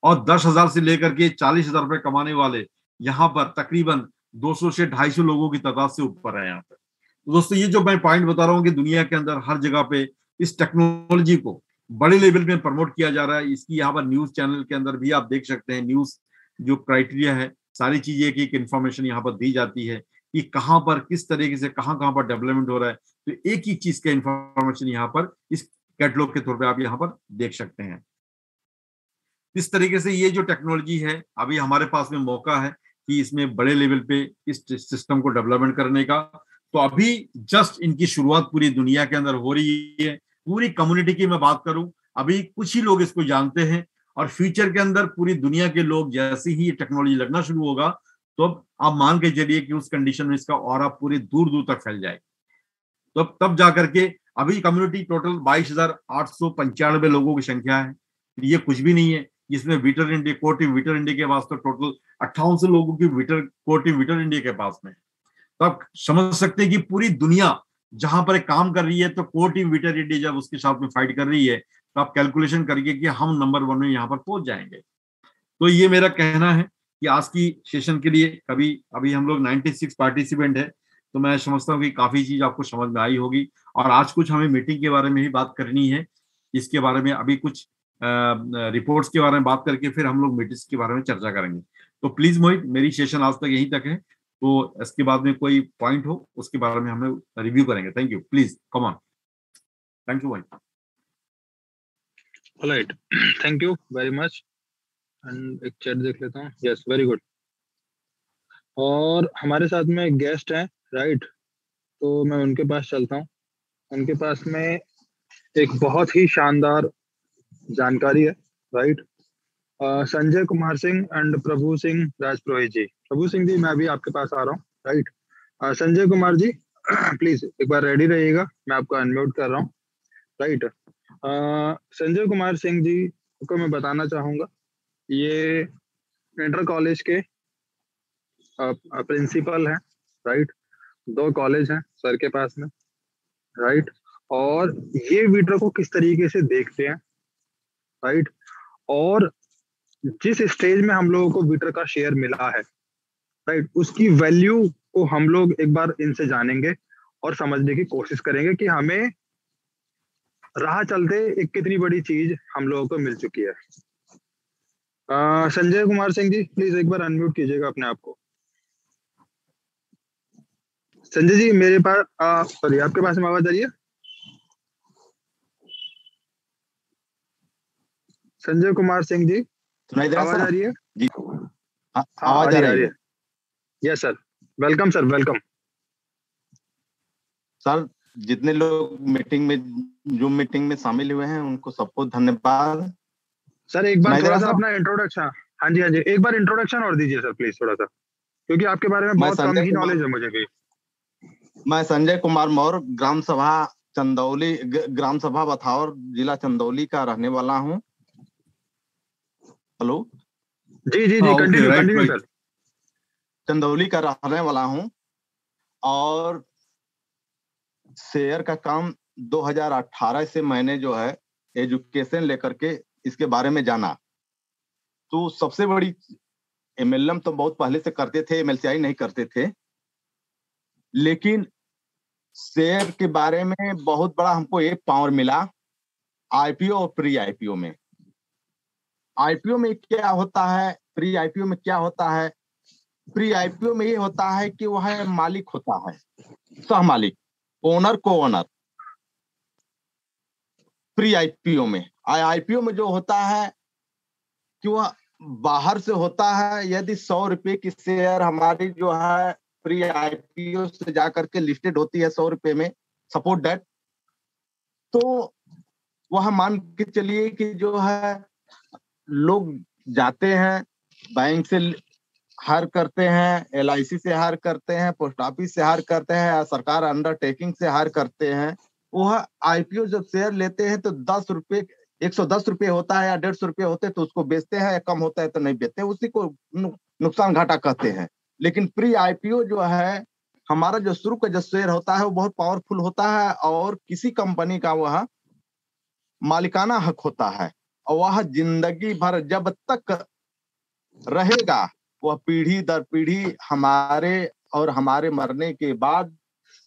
और 10,000 से लेकर के 40,000 रुपए कमाने वाले यहाँ पर तकरीबन 200 से 250 लोगों की तादाद से ऊपर है यहाँ पर। तो दोस्तों ये जो मैं पॉइंट बता रहा हूँ कि दुनिया के अंदर हर जगह पे इस टेक्नोलॉजी को बड़े लेवल में प्रमोट किया जा रहा है। इसकी यहाँ पर न्यूज चैनल के अंदर भी आप देख सकते हैं, न्यूज जो क्राइटेरिया है, सारी चीजें की इंफॉर्मेशन यहाँ पर दी जाती है कि कहाँ पर किस तरीके से कहाँ पर डेवलपमेंट हो रहा है। तो एक ही चीज का इंफॉर्मेशन यहाँ पर इस कैटलॉग के तौर पर आप यहाँ पर देख सकते हैं। इस तरीके से ये जो टेक्नोलॉजी है, अभी हमारे पास में मौका है कि इसमें बड़े लेवल पे इस सिस्टम को डेवलपमेंट करने का। तो अभी जस्ट इनकी शुरुआत पूरी दुनिया के अंदर हो रही है, पूरी कम्युनिटी की मैं बात करूं, अभी कुछ ही लोग इसको जानते हैं, और फ्यूचर के अंदर पूरी दुनिया के लोग जैसे ही ये टेक्नोलॉजी लगना शुरू होगा, तो अब आप मान के चलिए कि उस कंडीशन में इसका ऑरा पूरी दूर दूर तक फैल जाएगा। तो अब तब जाकर के, अभी कम्युनिटी टोटल 22,895 लोगों की संख्या है, ये कुछ भी नहीं है। जिसमें विटर इंडिया, कोर टीम विटर इंडिया के पास तो टोटल 5800 लोगों की कोर टीम विटर इंडिया के पास में। तो आप समझ सकते हैं कि पूरी दुनिया जहां पर एक काम कर रही है, तो कोर टीम विटर इंडिया जब उसके साथ में फाइट कर रही है, तो आप कैलकुलेशन करिए कि हम नंबर 1 में यहाँ पर पहुंच जाएंगे। तो ये मेरा कहना है कि आज की सेशन के लिए, कभी अभी हम लोग 96 पार्टिसिपेंट है, तो मैं समझता हूँ कि काफी चीज आपको समझ में आई होगी। और आज कुछ हमें मीटिंग के बारे में ही बात करनी है, इसके बारे में अभी कुछ रिपोर्ट्स के बारे में बात करके फिर हम लोग मीटिंग्स के बारे में चर्चा करेंगे। तो प्लीज मोहित, मेरी सेशन आज तक यहीं तक है, तो इसके बाद में कोई पॉइंट हो उसके बारे में हम लोग रिव्यू करेंगे। Thank you, please come on. Thank you Mohit. Alright, thank you very much. And एक चैट देख लेता हूँ। Yes, very good. और हमारे साथ में गेस्ट हैं, राइट? तो मैं उनके पास चलता हूँ। उनके पास में एक बहुत ही शानदार जानकारी है, राइट? संजय कुमार सिंह एंड प्रभु सिंह राजपुरोहित जी। प्रभु सिंह जी, मैं अभी आपके पास आ रहा हूँ, राइट? संजय कुमार जी, प्लीज एक बार रेडी रहिएगा, मैं आपको अनम्यूट कर रहा हूँ, राइट? संजय कुमार सिंह जी को मैं बताना चाहूंगा, ये इंटर कॉलेज के प्रिंसिपल हैं, राइट? 2 कॉलेज हैं सर के पास में, राइट? और ये वीटर को किस तरीके से देखते हैं, राइट? और जिस स्टेज में हम लोगों को वीटर का शेयर मिला है, राइट, उसकी वैल्यू को हम लोग एक बार इनसे जानेंगे और समझने की कोशिश करेंगे कि हमें राह चलते एक कितनी बड़ी चीज हम लोगों को मिल चुकी है। संजय कुमार सिंह जी, प्लीज एक बार अनम्यूट कीजिएगा अपने आप को। संजय जी, मेरे पास सॉरी, आपके पास में आवाज आ रही है? संजय कुमार सिंह जी, सुनाई दे रहा आवाज आ सर? रही है? जी हाँ, आवाज आ रही है। Yes sir, welcome sir, welcome. Sir, जितने लोग मीटिंग में, जूम मीटिंग में शामिल हुए हैं, उनको सबको धन्यवाद। सर एक बार सुनाई दे थोड़ा रहा सा सर? अपना इंट्रोडक्शन, हाँ जी हाँ जी, एक बार इंट्रोडक्शन और दीजिए सर प्लीज, थोड़ा सा, क्योंकि आपके बारे में मैं बहुत कम संजय ही कुमार नॉलेज है मुझे भी। मैं संजय कुमार मौर्य, ग्राम सभा चंदौली, ग्राम सभा बथौर, जिला चंदौली का रहने वाला हूँ। हेलो? जी जी जी, हाँ, okay, continue right continue right. Sir. Chandauli का रहने वाला हूँ, और शेयर का काम 2018 से मैंने जो है एजुकेशन लेकर के इसके बारे में जाना। तो सबसे बड़ी, एमएलएम तो बहुत पहले से करते थे, एमएलसीआई नहीं करते थे, लेकिन शेयर के बारे में बहुत बड़ा हमको एक पावर मिला आईपीओ और प्री आईपीओ में। आईपीओ में क्या होता है, प्री आईपीओ में क्या होता है? प्री आईपीओ में ये होता है कि वह मालिक होता है, सह मालिक, ओनर को ओनर। प्री आईपीओ में, आईपीओ में जो होता है कि वह बाहर से होता है। यदि 100 रुपए की शेयर हमारी जो है प्री आईपीओ से जाकर के लिस्टेड होती है 100 रुपए में, सपोर्ट दैट, तो वह मान के चलिए कि जो है लोग जाते हैं बैंक से हायर करते हैं, एलआईसी से हायर करते हैं, पोस्ट ऑफिस से हायर करते हैं, सरकार अंडरटेकिंग से हायर करते हैं। वह आईपीओ जब शेयर लेते हैं तो 10 रुपए, 110 रुपए होता है या 150 रुपए होते हैं तो उसको बेचते हैं, कम होता है तो नहीं बेचते, उसी को नुकसान घाटा कहते हैं। लेकिन प्री आईपीओ जो है, हमारा जो शुरू का जो शेयर होता है वो बहुत पावरफुल होता है, और किसी कंपनी का वह मालिकाना हक होता है, और वह जिंदगी भर जब तक रहेगा, वह पीढ़ी दर पीढ़ी हमारे और हमारे मरने के बाद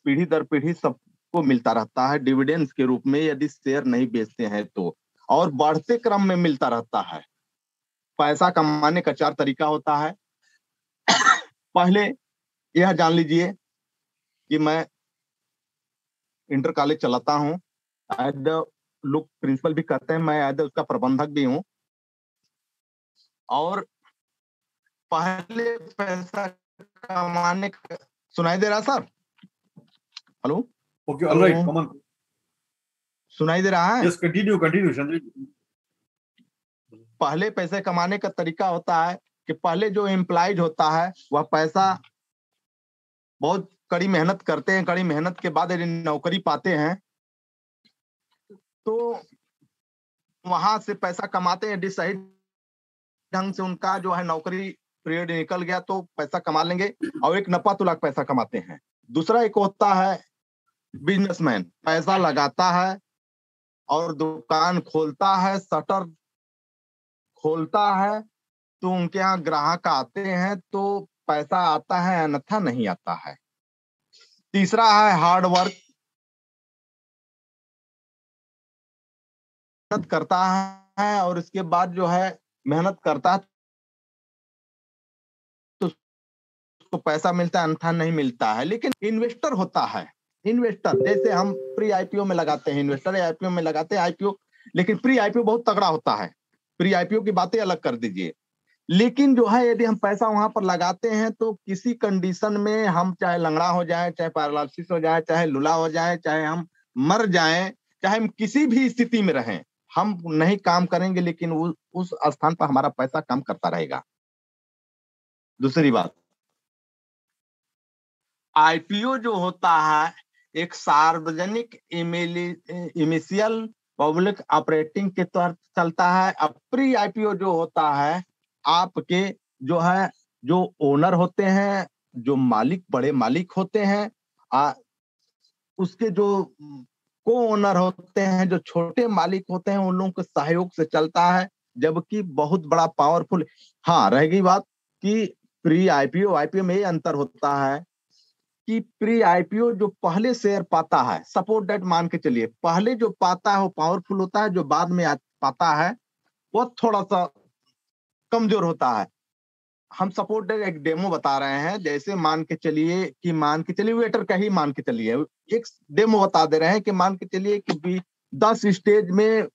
पीढ़ी दर पीढ़ी सबको मिलता रहता है डिविडेंड्स के रूप में, यदि शेयर नहीं बेचते हैं तो, और बढ़ते क्रम में मिलता रहता है। पैसा कमाने का 4 तरीका होता है। पहले यह जान लीजिए कि मैं इंटर कॉलेज चलाता हूँ, एज लोग प्रिंसिपल भी कहते हैं, मैं एज उसका प्रबंधक भी हूँ। और पहले पैसा कमाने का, सुनाई दे रहा sir? Hello? Okay, alright, come on. सुनाई दे रहा है? Yes, continue continue Sanjay ji. पहले पैसे कमाने का तरीका होता है कि पहले जो एम्प्लॉयज होता है वह पैसा बहुत कड़ी मेहनत करते हैं, कड़ी मेहनत के बाद यदि नौकरी पाते हैं तो वहां से पैसा कमाते हैं। यदि सही ढंग से उनका जो है नौकरी पीरियड निकल गया तो पैसा कमा लेंगे और एक नफा तुलाक पैसा कमाते हैं। दूसरा एक होता है बिजनेसमैन, पैसा लगाता है और दुकान खोलता है, शटर खोलता है, तो उनके यहाँ ग्राहक आते हैं तो पैसा आता है, अन्यथा नहीं आता है। तीसरा है हार्ड वर्क, मेहनत करता है और इसके बाद जो है मेहनत करता है तो उसको पैसा मिलता है, अन्यथा नहीं मिलता है। लेकिन इन्वेस्टर होता है, इन्वेस्टर जैसे हम प्री आईपीओ में लगाते हैं, इन्वेस्टर आईपीओ में लगाते हैं आईपीओ, लेकिन प्री आईपीओ बहुत तगड़ा होता है। प्री आईपीओ की बातें अलग कर दीजिए। लेकिन जो है यदि हम पैसा वहां पर लगाते हैं तो किसी कंडीशन में हम चाहे लंगड़ा हो जाए, चाहे पैरालिसिस हो जाए, चाहे लूला हो जाए, चाहे हम मर जाएं, चाहे हम किसी भी स्थिति में रहें, हम नहीं काम करेंगे लेकिन उस स्थान पर हमारा पैसा काम करता रहेगा। दूसरी बात, आईपीओ जो होता है एक सार्वजनिक इनिशियल पब्लिक ऑपरेटिंग के तहत चलता है। अब प्री आईपीओ जो होता है आपके जो है जो ओनर होते हैं, जो मालिक बड़े मालिक होते हैं, उसके जो को ओनर होते हैं, जो छोटे मालिक होते हैं, उन लोगों के सहयोग से चलता है, जबकि बहुत बड़ा पावरफुल। हाँ, रह गई बात कि प्री आईपीओ आईपीओ में ये अंतर होता है कि प्री आईपीओ जो पहले शेयर पाता है, सपोर्ट डेट मान के चलिए, पहले जो पाता है वो पावरफुल होता है, जो बाद में पाता है वो थोड़ा सा कमजोर होता है। हम सपोर्ट डेट एक डेमो बता रहे हैं, जैसे मान के चलिए वेटर का ही मान के चलिए, एक डेमो बता दे रहे हैं कि मान के चलिए कि 10 स्टेज में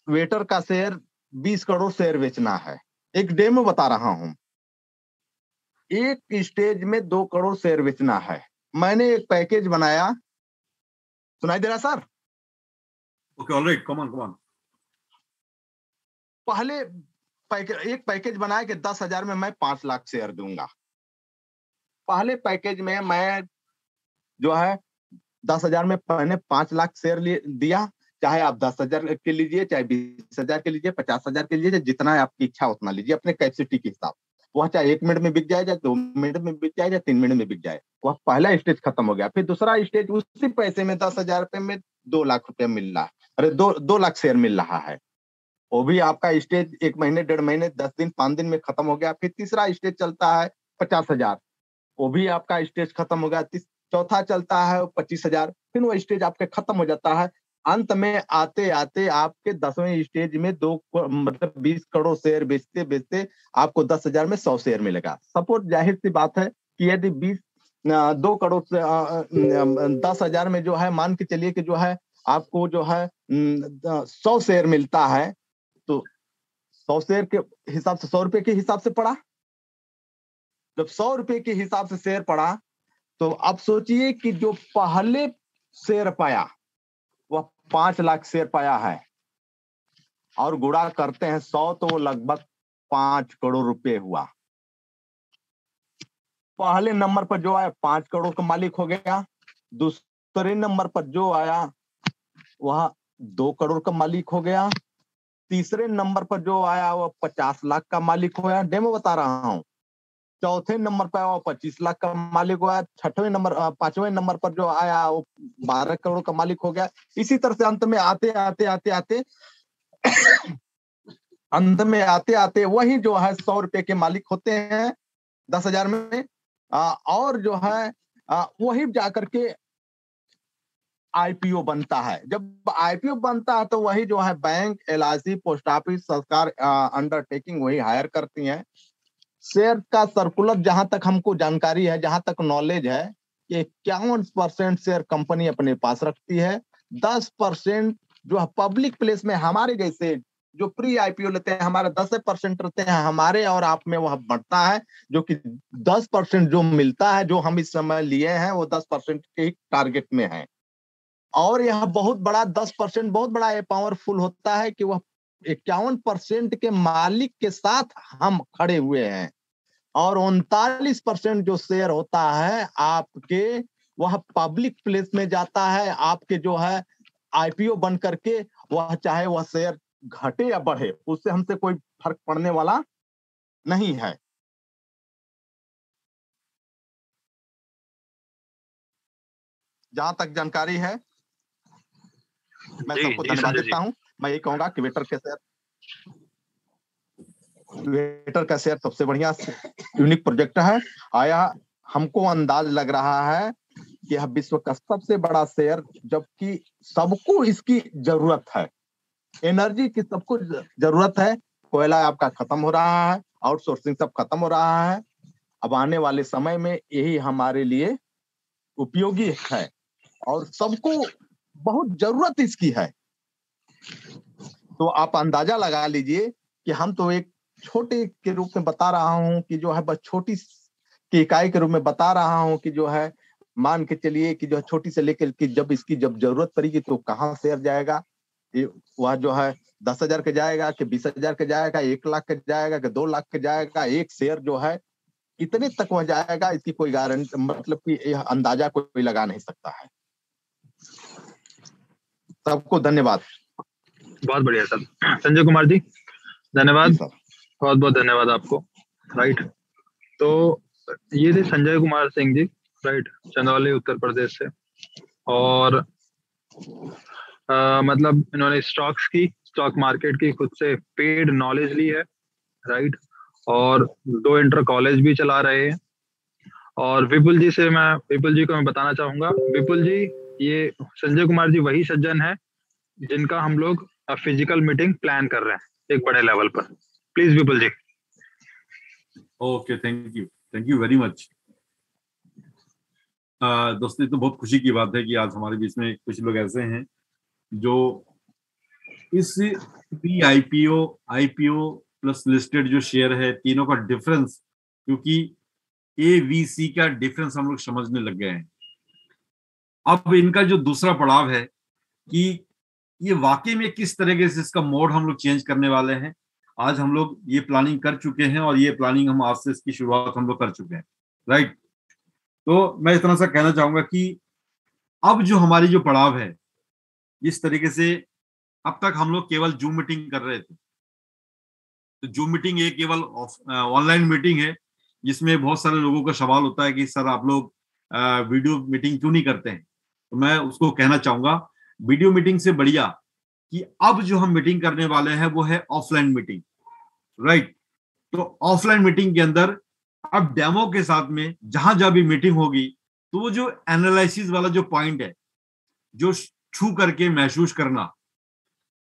वेटर का शेयर 20 करोड़ शेयर बेचना है। एक डेमो बता रहा हूं। एक स्टेज में 2 करोड़ शेयर बेचना है। मैंने एक पैकेज बनाया, सुनाई दे रहा sir? Okay, alright, come on. पहले एक पैकेज बनाया कि 10,000 में मैं 5 लाख शेयर दूंगा। पहले पैकेज में मैं जो है 10,000 में मैंने 5 लाख शेयर दिया। चाहे आप 10,000 के लीजिए, चाहे 20,000 के लीजिए, 50,000 के लीजिए, जितना आपकी इच्छा उतना लीजिए अपने कैपेसिटी के हिसाब। वह चाहे 1 मिनट में बिक जाए, चाहे 2 मिनट में बिक जाए, चाहे 3 मिनट में बिक जाए। वह पहला स्टेज खत्म हो गया। फिर दूसरा स्टेज, उसी पैसे में 10,000 रुपए में 2 लाख रुपया मिल रहा है, अरे 2 लाख शेयर मिल रहा है। वो भी आपका स्टेज 1 महीने, 1.5 महीने, 10 दिन, 5 दिन में खत्म हो गया। फिर तीसरा स्टेज चलता है 50,000, वो भी आपका स्टेज खत्म हो गया। चौथा चलता है 25,000, फिर वो स्टेज आपके खत्म हो जाता है। अंत में आते आते आपके 10वें स्टेज में 20 करोड़ शेयर बेचते बेचते आपको 10,000 में 100 शेयर मिलेगा। सपोज जाहिर सी बात है कि यदि 2 करोड़ से 10,000 में जो है मान के चलिए कि जो है आपको जो है 100 शेयर मिलता है, तो 100 शेयर के हिसाब से 100 रुपए के हिसाब से पड़ा। जब 100 रुपए के हिसाब से शेयर पड़ा तो अब सोचिए कि जो पहले शेयर पाया वह 5 लाख शेयर पाया है, और गुणा करते हैं 100 तो वो लगभग 5 करोड़ रुपए हुआ। पहले नंबर पर जो आया 5 करोड़ का मालिक हो गया। दूसरे नंबर पर जो आया वह 2 करोड़ का मालिक हो गया। तीसरे नंबर पर जो आया वह 50 लाख का मालिक हो गया। डेमो बता रहा हूं। चौथे नंबर पर वो 25 लाख का मालिक हुआ। 5वें नंबर पर जो आया वो 12 करोड़ का मालिक हो गया। इसी तरह से अंत में आते आते वही जो है 100 रुपए के मालिक होते हैं 10,000 में। और जो है वही जाकर के आईपीओ बनता है। जब आईपीओ बनता है तो वही जो है बैंक, एलआईसी, पोस्ट ऑफिस, सरकार अंडरटेकिंग वही हायर करती है। शेयर का सर्कुलर जहां तक हमको जानकारी है, जहां तक नॉलेज है, कि 51% शेयर कंपनी अपने पास रखती है। 10% जो है पब्लिक प्लेस में हमारे जैसे जो प्री आईपीओ लेते हैं, हमारे 10% रहते हैं हमारे और आप में, वह बढ़ता है। जो कि 10% जो मिलता है, जो हम इस समय लिए हैं, वो 10% के ही टारगेट में है। और यह बहुत बड़ा 10% बहुत बड़ा ये पावरफुल होता है कि वह 51% के मालिक के साथ हम खड़े हुए हैं, और 39% जो शेयर होता है आपके, वह पब्लिक प्लेस में जाता है, आपके जो है आईपीओ बन करके, वह चाहे वह शेयर घटे या बढ़े, उससे हमसे कोई फर्क पड़ने वाला नहीं है। जहां तक जानकारी है, मैं सबको धन्यवाद देता हूं। मैं यही कहूंगा कि वेटर का शेयर सबसे बढ़िया यूनिक प्रोजेक्ट है। आया हमको अंदाज लग रहा है कि यह विश्व का सबसे बड़ा शेयर, जबकि सबको इसकी जरूरत है, एनर्जी की सबको जरूरत है। कोयला आपका खत्म हो रहा है, आउटसोर्सिंग सब खत्म हो रहा है। अब आने वाले समय में यही हमारे लिए उपयोगी है और सबको बहुत जरूरत इसकी है। तो आप अंदाजा लगा लीजिए कि हम तो एक छोटे के रूप में बता रहा हूं कि जो है बस छोटी की इकाई के रूप में बता रहा हूं कि जो है मान के चलिए कि जो छोटी से लेकर कि जब इसकी जब जरूरत पड़ेगी तो कहाँ शेयर जाएगा, वह जो है 10,000 के जाएगा कि 20,000 के जाएगा, 1 लाख के जाएगा कि 2 लाख के जाएगा, एक शेयर जो है इतने तक वह जाएगा, इसकी कोई गारंटी मतलब कि यह अंदाजा कोई लगा नहीं सकता है। सबको धन्यवाद। बहुत बढ़िया सर। संजय कुमार जी धन्यवाद, बहुत बहुत धन्यवाद आपको। राइट, तो ये थे संजय कुमार सिंह जी, राइट, चंदौली उत्तर प्रदेश से। और मतलब इन्होंने स्टॉक मार्केट की खुद से पेड नॉलेज ली है, राइट, और 2 इंटर कॉलेज भी चला रहे हैं। और विपुल जी को मैं बताना चाहूंगा, विपुल जी ये संजय कुमार जी वही सज्जन है जिनका हम लोग फिजिकल मीटिंग प्लान कर रहे हैं एक बड़े लेवल पर। Please Vipul ji. Okay, thank you very much. दोस्तों, तो बहुत खुशी की बात है कि आज हमारे बीच में कुछ लोग ऐसे हैं जो इस प्री आईपीओ प्लस लिस्टेड जो शेयर है, तीनों का डिफरेंस, क्योंकि एवीसी का डिफरेंस हम लोग समझने लग गए हैं। अब इनका जो दूसरा पड़ाव है कि ये वाकई में किस तरीके से इसका मोड हम लोग चेंज करने वाले हैं, आज हम लोग ये प्लानिंग कर चुके हैं और ये प्लानिंग हम आज से इसकी शुरुआत हम लोग कर चुके हैं। राइट, तो मैं इतना सा कहना चाहूंगा कि अब जो हमारी जो पड़ाव है, जिस तरीके से अब तक हम लोग केवल जूम मीटिंग कर रहे थे, तो जूम मीटिंग ये केवल ऑनलाइन मीटिंग है जिसमें बहुत सारे लोगों का सवाल होता है कि सर आप लोग वीडियो मीटिंग क्यों नहीं करते हैं। तो मैं उसको कहना चाहूंगा, वीडियो मीटिंग से बढ़िया कि अब जो हम मीटिंग करने वाले हैं वो है ऑफलाइन मीटिंग। राइट, तो ऑफलाइन मीटिंग के अंदर अब डेमो के साथ में जहां जहां भी मीटिंग होगी, तो वो जो एनालिसिस वाला जो पॉइंट है, जो छू करके महसूस करना,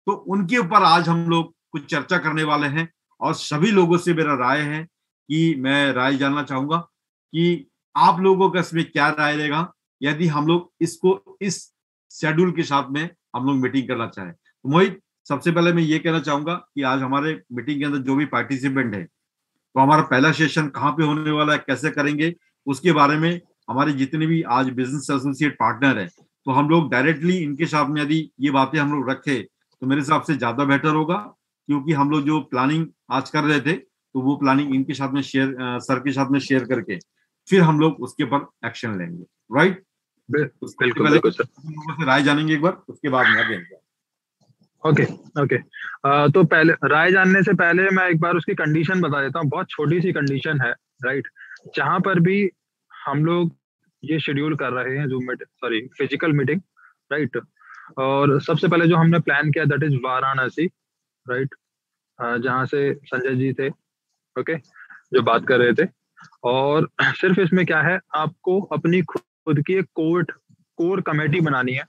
तो उनके ऊपर आज हम लोग कुछ चर्चा करने वाले हैं। और सभी लोगों से मेरा राय है कि मैं राय जानना चाहूंगा कि आप लोगों का इसमें क्या राय रहेगा यदि हम लोग इसको इस शेड्यूल के साथ में हम लोग मीटिंग करना चाहें। तो मोहित, सबसे पहले मैं ये कहना चाहूंगा कि आज हमारे मीटिंग के अंदर जो भी पार्टिसिपेंट है, तो हमारा पहला सेशन कहाँ पे होने वाला है, कैसे करेंगे, उसके बारे में हमारे जितने भी आज बिजनेस एसोसिएट पार्टनर है, तो हम लोग डायरेक्टली इनके साथ में यदि ये बातें हम लोग रखे तो मेरे हिसाब से ज्यादा बेटर होगा। क्योंकि हम लोग जो प्लानिंग आज कर रहे थे, तो वो प्लानिंग इनके साथ में शेयर, सर के साथ में शेयर करके फिर हम लोग उसके ऊपर एक्शन लेंगे। राइट, बिल्कुल सर, लोगों से राय जानेंगे एक बार, उसके बाद में आगे। ओके। तो पहले राय जानने से पहले मैं एक बार उसकी कंडीशन बता देता हूँ। बहुत छोटी सी कंडीशन है, राइट, जहां पर भी हम लोग ये शेड्यूल कर रहे हैं zoom meeting, physical meeting, right. और सबसे पहले जो हमने प्लान किया दैट इज वाराणसी, राइट, जहां से संजय जी थे, ओके, जो बात कर रहे थे। और सिर्फ इसमें क्या है, आपको अपनी खुद की एक कोर कमेटी बनानी है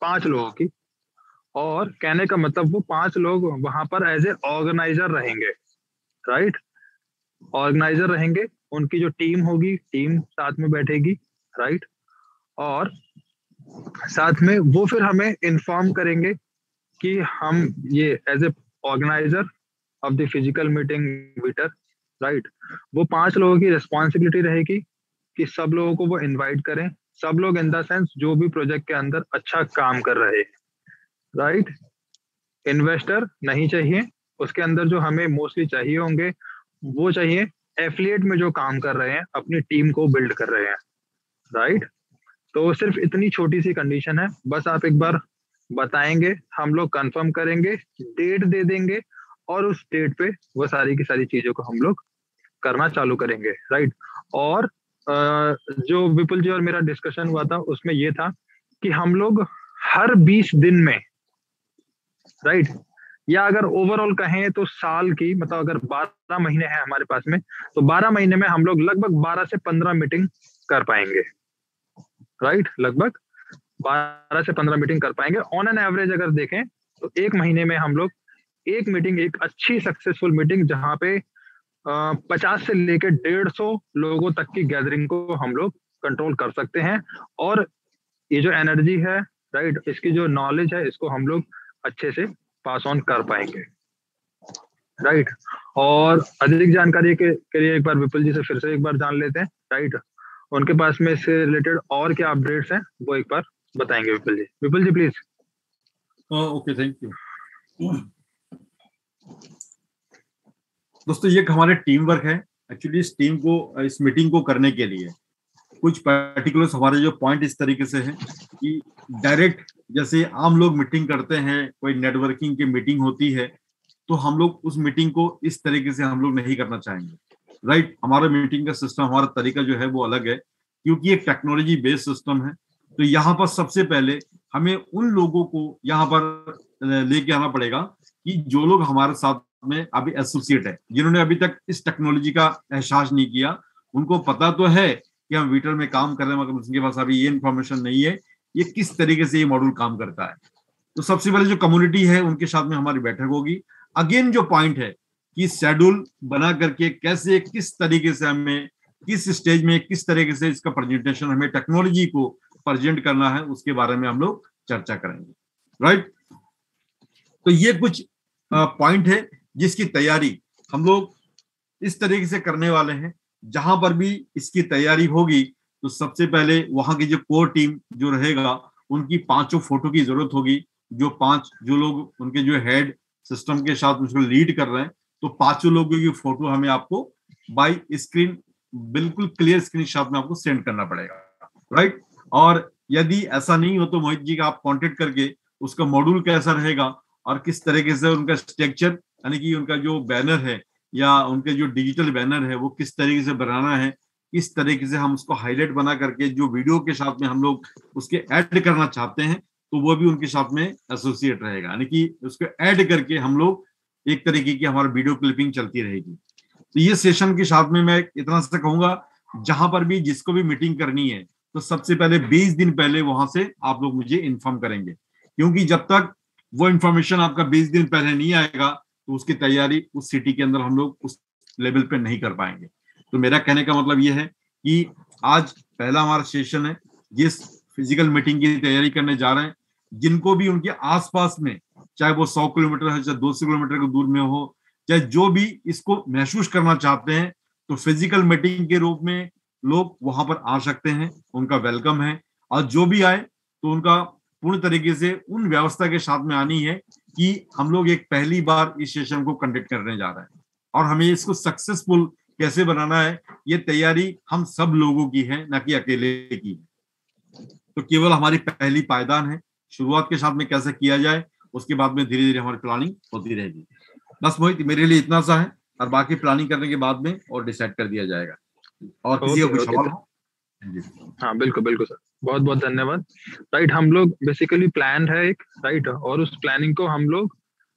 5 लोगों की। और कहने का मतलब वो 5 लोग वहां पर एज ए ऑर्गेनाइजर रहेंगे, राइट, ऑर्गेनाइजर रहेंगे। उनकी जो टीम होगी, टीम साथ में बैठेगी, राइट, और साथ में वो फिर हमें इन्फॉर्म करेंगे कि हम ये as a organiser of the physical meeting वीटर, राइट, वो 5 लोगों की रिस्पॉन्सिबिलिटी रहेगी कि सब लोगों को वो इनवाइट करें, सब लोग इन द सेंस जो भी प्रोजेक्ट के अंदर अच्छा काम कर रहे हैं, राइट। इन्वेस्टर नहीं चाहिए, उसके अंदर जो हमें मोस्टली चाहिए होंगे वो चाहिए एफिलिएट में जो काम कर रहे हैं, अपनी टीम को बिल्ड कर रहे हैं, राइट। तो सिर्फ इतनी छोटी सी कंडीशन है, बस आप एक बार बताएंगे, हम लोग कंफर्म करेंगे, डेट दे देंगे और उस डेट पे वो सारी की सारी चीजों को हम लोग करना चालू करेंगे, राइट। और जो विपुल जी और मेरा डिस्कशन हुआ था उसमें ये था कि हम लोग हर 20 दिन में, राइट, या अगर ओवरऑल कहें तो साल की, मतलब अगर 12 महीने हैं हमारे पास में, तो 12 महीने में हम लोग लगभग 12 से 15 मीटिंग कर पाएंगे, राइट। लगभग 12 से 15 मीटिंग कर पाएंगे ऑन एन एवरेज। अगर देखें तो एक महीने में हम लोग एक मीटिंग, एक अच्छी सक्सेसफुल मीटिंग जहां पे 50 से लेकर 150 लोगों तक की गैदरिंग को हम लोग कंट्रोल कर सकते हैं। और ये जो एनर्जी है, राइट, इसकी जो नॉलेज है, इसको हम लोग अच्छे से पास ऑन कर पाएंगे, राइट। और अधिक जानकारी के लिए एक बार विपुल जी से फिर से एक बार जान लेते हैं, राइट। उनके पास में इससे रिलेटेड और क्या अपडेट्स हैं वो एक बार बताएंगे विपुल जी। विपुल ji please. Okay, thank you. दोस्तों, ये हमारे टीम वर्क है। एक्चुअली इस टीम को, इस मीटिंग को करने के लिए कुछ पर्टिकुलर्स हमारे जो पॉइंट इस तरीके से हैं कि डायरेक्ट जैसे आम लोग मीटिंग करते हैं, कोई नेटवर्किंग की मीटिंग होती है, तो हम लोग उस मीटिंग को इस तरीके से हम लोग नहीं करना चाहेंगे, राइट। हमारा मीटिंग का सिस्टम, हमारा तरीका जो है वो अलग है, क्योंकि एक टेक्नोलॉजी बेस्ड सिस्टम है। तो यहाँ पर सबसे पहले हमें उन लोगों को यहाँ पर लेके आना पड़ेगा कि जो लोग हमारे साथ में अभी एसोसिएट है, जिन्होंने अभी तक इस टेक्नोलॉजी का एहसास नहीं किया। उनको पता तो है कि हम वीटर में काम कर रहे हैं, मगर उनके पास अभी ये इन्फॉर्मेशन नहीं है ये किस तरीके से ये मॉड्यूल काम करता है। तो सबसे पहले जो कम्युनिटी है उनके साथ में हमारी बैठक होगी। अगेन जो पॉइंट है कि शेड्यूल बना करके कैसे, किस तरीके से हमें, किस स्टेज में, किस तरीके से इसका प्रेजेंटेशन हमें टेक्नोलॉजी को प्रेजेंट करना है, उसके बारे में हम लोग चर्चा करेंगे, राइट। तो ये कुछ पॉइंट है जिसकी तैयारी हम लोग इस तरीके से करने वाले हैं। जहां पर भी इसकी तैयारी होगी तो सबसे पहले वहां की जो कोर टीम जो रहेगा उनकी 5 फोटो की जरूरत होगी। जो लोग उनके जो हेड सिस्टम के साथ उसको लीड कर रहे हैं, तो 5 लोगों की फोटो हमें आपको बाय स्क्रीन, बिल्कुल क्लियर स्क्रीन शॉट में आपको सेंड करना पड़ेगा, राइट। और यदि ऐसा नहीं हो तो मोहित जी का आप कांटेक्ट करके उसका मॉड्यूल कैसा रहेगा और किस तरीके से उनका स्ट्रक्चर, यानी कि उनका जो बैनर है या उनके जो डिजिटल बैनर है वो किस तरीके से बनाना है, किस तरीके से हम उसको हाईलाइट बना करके जो वीडियो के साथ में हम लोग उसके ऐड करना चाहते हैं, तो वो भी उनके साथ में एसोसिएट रहेगा, यानी कि उसको ऐड करके हम लोग एक तरीके की हमारा वीडियो क्लिपिंग चलती रहेगी। तो ये सेशन के साथ में मैं इतना सा कहूंगा, जहां पर भी जिसको भी मीटिंग करनी है तो सबसे पहले 20 दिन पहले वहां से आप लोग मुझे इन्फॉर्म करेंगे, क्योंकि जब तक वो इन्फॉर्मेशन आपका 20 दिन पहले नहीं आएगा तो उसकी तैयारी उस सिटी के अंदर हम लोग उस लेवल पे नहीं कर पाएंगे। तो मेरा कहने का मतलब ये है कि आज पहला हमारा सेशन है, जिस फिजिकल मीटिंग की तैयारी करने जा रहे हैं, जिनको भी उनके आसपास में, चाहे वो 100 किलोमीटर है, चाहे 200 किलोमीटर के दूर में हो, चाहे जो भी इसको महसूस करना चाहते हैं, तो फिजिकल मीटिंग के रूप में लोग वहां पर आ सकते हैं, उनका वेलकम है। और जो भी आए तो उनका पूर्ण तरीके से उन व्यवस्था के साथ में आनी है कि हम लोग एक पहली बार इस सेशन को कंडक्ट करने जा रहे हैं और हमें इसको सक्सेसफुल कैसे बनाना है, ये तैयारी हम सब लोगों की है, ना कि अकेले की है। तो केवल हमारी पहली पायदान है, शुरुआत के साथ में कैसे किया जाए, उसके बाद में धीरे धीरे हमारी प्लानिंग होती रहेगी। बस मोहित, मेरे लिए इतना सा है, और बाकी प्लानिंग करने के बाद में और डिसाइड कर दिया जाएगा। और किसी का कोई सवाल हो? हाँ बिल्कुल बिल्कुल सर, बहुत बहुत धन्यवाद। राइट, हम लोग बेसिकली प्लान है एक, राइट, और उस प्लानिंग को हम लोग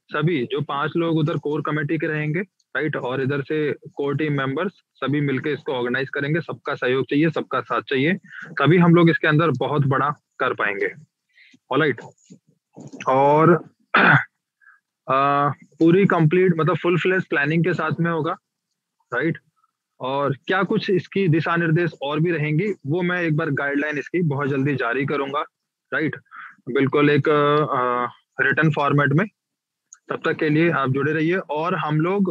सभी जो 5 लोग उधर कोर कमेटी के रहेंगे, राइट, और इधर से कोर टीम मेंबर्स सभी मिलकर इसको ऑर्गेनाइज करेंगे। सबका सहयोग चाहिए, सबका साथ चाहिए, तभी हम लोग इसके अंदर बहुत बड़ा कर पाएंगे। ऑलराइट, और पूरी कंप्लीट मतलब फुल फ्लेज प्लानिंग के साथ में होगा, राइट। और क्या कुछ इसकी दिशा निर्देश और भी रहेंगी वो मैं एक बार गाइडलाइन इसकी बहुत जल्दी जारी करूंगा, राइट, बिल्कुल एक रिटन फॉर्मेट में। तब तक के लिए आप जुड़े रहिए। और हम लोग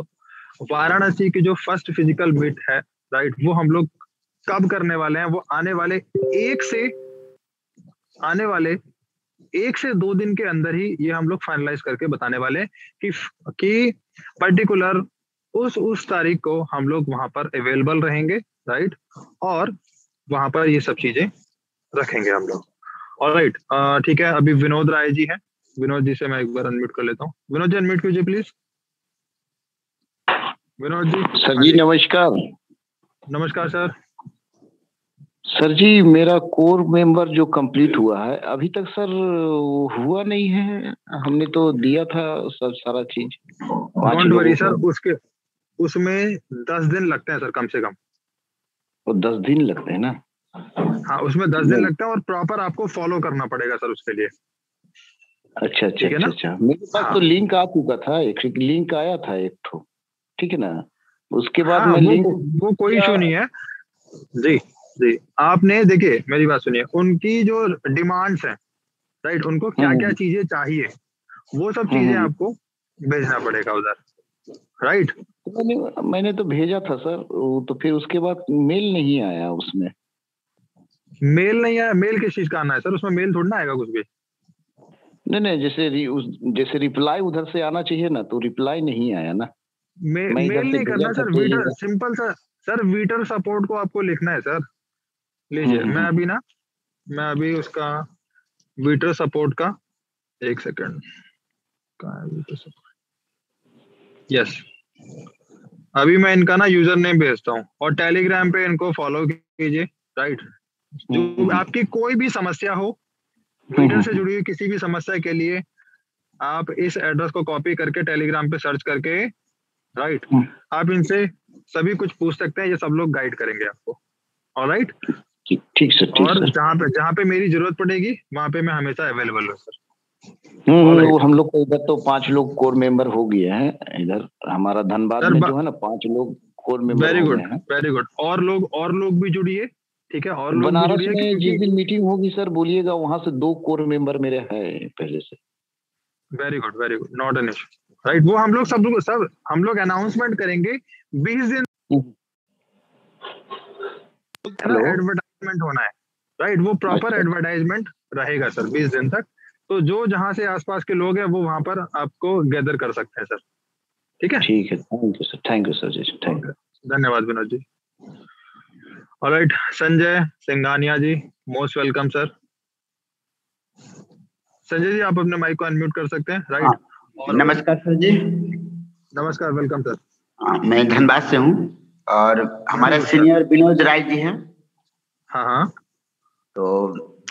वाराणसी की जो फर्स्ट फिजिकल मीट है, राइट, वो हम लोग कब करने वाले हैं वो आने वाले 1 से 2 दिन के अंदर ही ये हम लोग फाइनलाइज करके बताने वाले हैं कि पर्टिकुलर उस तारीख को हम लोग वहां पर अवेलेबल रहेंगे, राइट, और वहां पर ये सब चीजें रखेंगे हम लोग। ऑलराइट, ठीक है, अभी विनोद राय जी हैं, विनोद जी से मैं एक बार अनम्यूट कर लेता हूँ। विनोद जी अनम्यूट कीजिए प्लीज। विनोद जी। सर जी नमस्कार। नमस्कार सर। सर जी मेरा कोर मेंबर जो कंप्लीट हुआ है अभी तक सर हुआ नहीं है, हमने तो दिया था सब सारा चीज। डोंट वरी सर, उसमें 10 दिन लगते हैं सर कम से कम। तो 10 दिन लगते हैं ना? हाँ, उसमें 10 दिन लगते हैं और प्रॉपर आपको फॉलो करना पड़ेगा सर उसके लिए। अच्छा अच्छा अच्छा अच्छा, मेरे पास तो लिंक आ चुका था, एक लिंक आया था एक ठो, ठीक है ना, उसके बाद हाँ, मैं लिंक वो कोई इशू नहीं है जी। जी आपने देखिए मेरी बात सुनिए, उनकी जो डिमांड्स हैं, राइट, उनको क्या क्या चीजें चाहिए वो सब चीजें आपको भेजना पड़ेगा उधर, राइट। मैंने तो भेजा था सर, तो फिर उसके बाद मेल नहीं आया उसमें। मेल नहीं आया? मेल किस चीज का आना है सर? उसमें मेल थोड़ा ना आएगा कुछ भी। नहीं जैसे रिप्लाई उधर से आना चाहिए ना, तो रिप्लाई नहीं आया ना। मेल नहीं करना सर, वीटर सिंपल सर वीटर सपोर्ट को आपको लिखना है सर। लीजिए मैं अभी उसका वीटर सपोर्ट का, एक सेकंड, यस, अभी मैं इनका ना यूजर नेम भेजता हूँ और टेलीग्राम पे इनको फॉलो कीजिए, राइट। जो आपकी कोई भी समस्या हो, वीटर से जुड़ी हुई किसी भी समस्या के लिए आप इस एड्रेस को कॉपी करके टेलीग्राम पे सर्च करके, राइट, आप इनसे सभी कुछ पूछ सकते हैं, ये सब लोग गाइड करेंगे आपको। ऑलराइट, ठीक सर। और जहाँ पे मेरी जरूरत पड़ेगी वहां पे मैं हमेशा अवेलेबल हूँ सर। वो हम लोग को इधर तो 5 लोग कोर मेंबर हो गए हैं, इधर हमारा धनबाद में जो है ना 5 लोग कोर मेंबर हो गए हैं। वेरी गुड, और लोग भी जुड़िए, ठीक है, और लोग भी बनारस जुड़िए। में जिस दिन मीटिंग होगी सर बोलिएगा, वहां से 2 कोर मेंबर मेरे हैं पहले से। Very good, not an issue, right. वो हम लोग सब हम लोग अनाउंसमेंट करेंगे 20 दिन एडवर्टाइजमेंट होना है, राइट, वो प्रॉपर एडवर्टाइजमेंट रहेगा सर 20 दिन तक। तो जो जहां से आसपास के लोग हैं वो वहां पर आपको गैदर कर सकते हैं सर, ठीक है। ठीक है, thank you sir ji, thank you, धन्यवाद Vinod ji. All right, Sanjay Singhania ji, most welcome sir. Sanjay ji आप अपने माइक को अनम्यूट कर सकते हैं, राइट। नमस्कार सर जी। नमस्कार, वेलकम सर। मैं धनबाद से हूँ और हमारा सीनियर विनोद राय जी हैं। हाँ, तो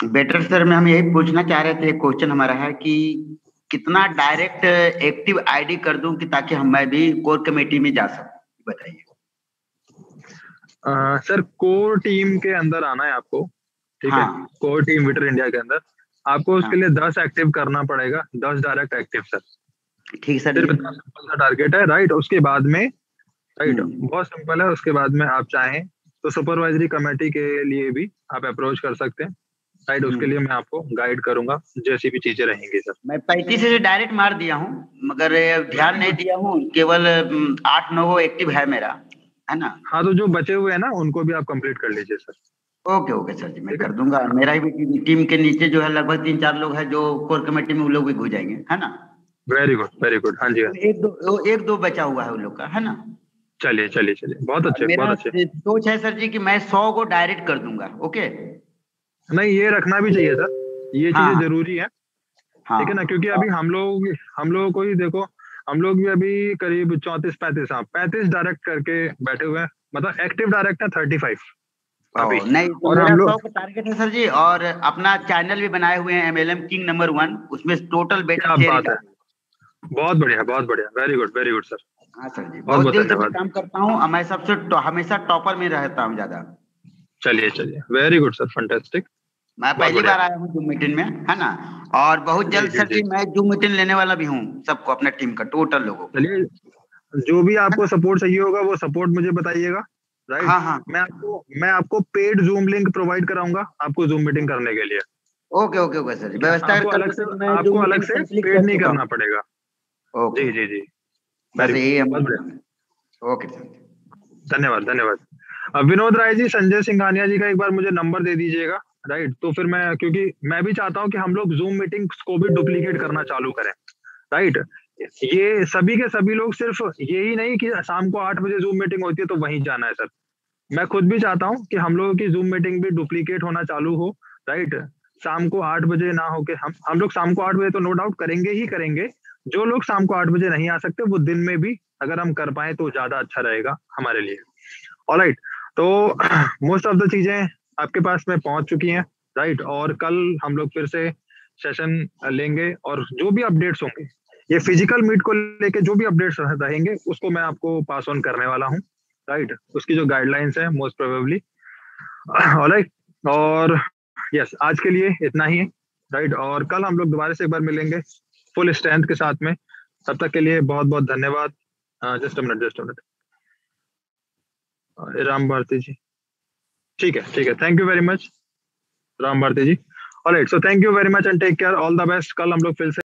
बेटर सर में हम यही पूछना चाह रहे थे, क्वेश्चन हमारा है कि कितना डायरेक्ट एक्टिव आईडी कर दूं कि ताकि मैं भी कोर कमेटी में जा सकूं, बताइए। सर कोर टीम के अंदर आना है आपको, ठीक है, कोर टीम विटर इंडिया के अंदर आपको उसके लिए 10 एक्टिव करना पड़ेगा, 10 डायरेक्ट एक्टिव सर। ठीक सर, सिर्फ इतना सिंपल सा टारगेट है, राइट। उसके बाद में, राइट, बहुत सिंपल है, उसके बाद में आप चाहें तो सुपरवाइजरी कमेटी के लिए भी आप अप्रोच कर सकते हैं, राइट। उसके लिए मैं आपको गाइड करूंगा जैसी भी चीजें रहेंगी सर। मैं 35 से डायरेक्ट मार दिया हूँ, मगर ध्यान नहीं दिया हूँ, केवल 8-9 एक्टिव है मेरा, है ना। हाँ, तो जो बचे हुए हैं ना उनको भी आप कंप्लीट कर लीजिए सर। ओके सर जी, मैं कर दूंगा। मेरा भी टीम के नीचे जो है लगभग 3-4 लोग हैं जो कोर कमेटी में, वो लोग भी घुस जाएंगे, है ना। वेरी गुड, हाँ जी। एक दो बचा हुआ है उन लोग का, है ना। चलिए, बहुत अच्छे। मेरा सोच है सर जी कि मैं 100 को डायरेक्ट कर दूंगा। ओके, नहीं ये रखना भी चाहिए सर, ये चीजें जरूरी है, ठीक है ना, क्योंकि अभी हम लोगों को ही देखो, हम लोग भी अभी करीब 34-35 डायरेक्ट करके बैठे हुए हैं, मतलब एक्टिव डायरेक्ट है 35 अभी। नहीं तो और मेरा 100 का टारगेट है सर जी, और अपना चैनल भी बनाए हुए हैं MLM किंग नंबर 1, उसमें टोटल बेटर शेयर है। बहुत बढ़िया, वेरी गुड सर। हाँ सर जी, बहुत दिल से काम करता हूँ, मैं सबसे हमेशा टॉपर में रहता हूँ ज्यादा। चलिए, वेरी गुड सर, फैंटास्टिक। मैं पहली बार आया हूँ जूम मीटिंग में, है ना, और बहुत जल्द सर जी मैं जूम मीटिंग लेने वाला भी हूँ सबको, अपने टीम का टोटल लोगों को। चलिए, जो भी आपको सपोर्ट चाहिए होगा वो सपोर्ट मुझे बताइएगा, राइट। हाँ, मैं आपको पेड जूम लिंक प्रोवाइड कराऊंगा आपको जूम मीटिंग करने के लिए। ओके सर जी, व्यवस्था आपको अलग से पेड नहीं करना पड़ेगा। जी, बस यही हम। ओके सर, धन्यवाद। विनोद राय जी, संजय सिंघानिया जी का एक बार मुझे नंबर दे दीजिएगा, राइट? तो फिर मैं, क्योंकि मैं भी चाहता हूं कि हम लोग जूम मीटिंग्स को भी डुप्लीकेट करना चालू करें, राइट? ये सभी के सभी लोग सिर्फ यही नहीं कि शाम को 8 बजे जूम मीटिंग होती है तो वहीं जाना है सर। मैं खुद भी चाहता हूं कि हम लोगों की जूम मीटिंग भी डुप्लीकेट होना चालू हो, राइट? शाम को 8 बजे ना हो के हम लोग शाम को 8 बजे तो नो डाउट करेंगे ही करेंगे। जो लोग शाम को 8 बजे नहीं आ सकते वो दिन में भी अगर हम कर पाए तो ज्यादा अच्छा रहेगा हमारे लिए। ऑलराइट, तो मोस्ट ऑफ द चीजें आपके पास में पहुंच चुकी हैं, राइट? और कल हम लोग फिर से सेशन लेंगे और जो भी अपडेट्स होंगे, ये फिजिकल मीट को लेके जो भी अपडेट्स रहेंगे उसको मैं आपको पास ऑन करने वाला हूँ, राइट? उसकी जो गाइडलाइंस है मोस्ट प्रोबेबली। ऑलराइट, और यस, आज के लिए इतना ही है, राइट? और कल हम लोग दोबारा से एक बार मिलेंगे फुल स्ट्रेंथ के साथ में। तब तक के लिए बहुत बहुत धन्यवाद। Just a minute, Ram Bharti ji, ठीक है, thank you very much Ram Bharti ji. Alright, so thank you very much and take care, all the best. कल हम लोग फिर से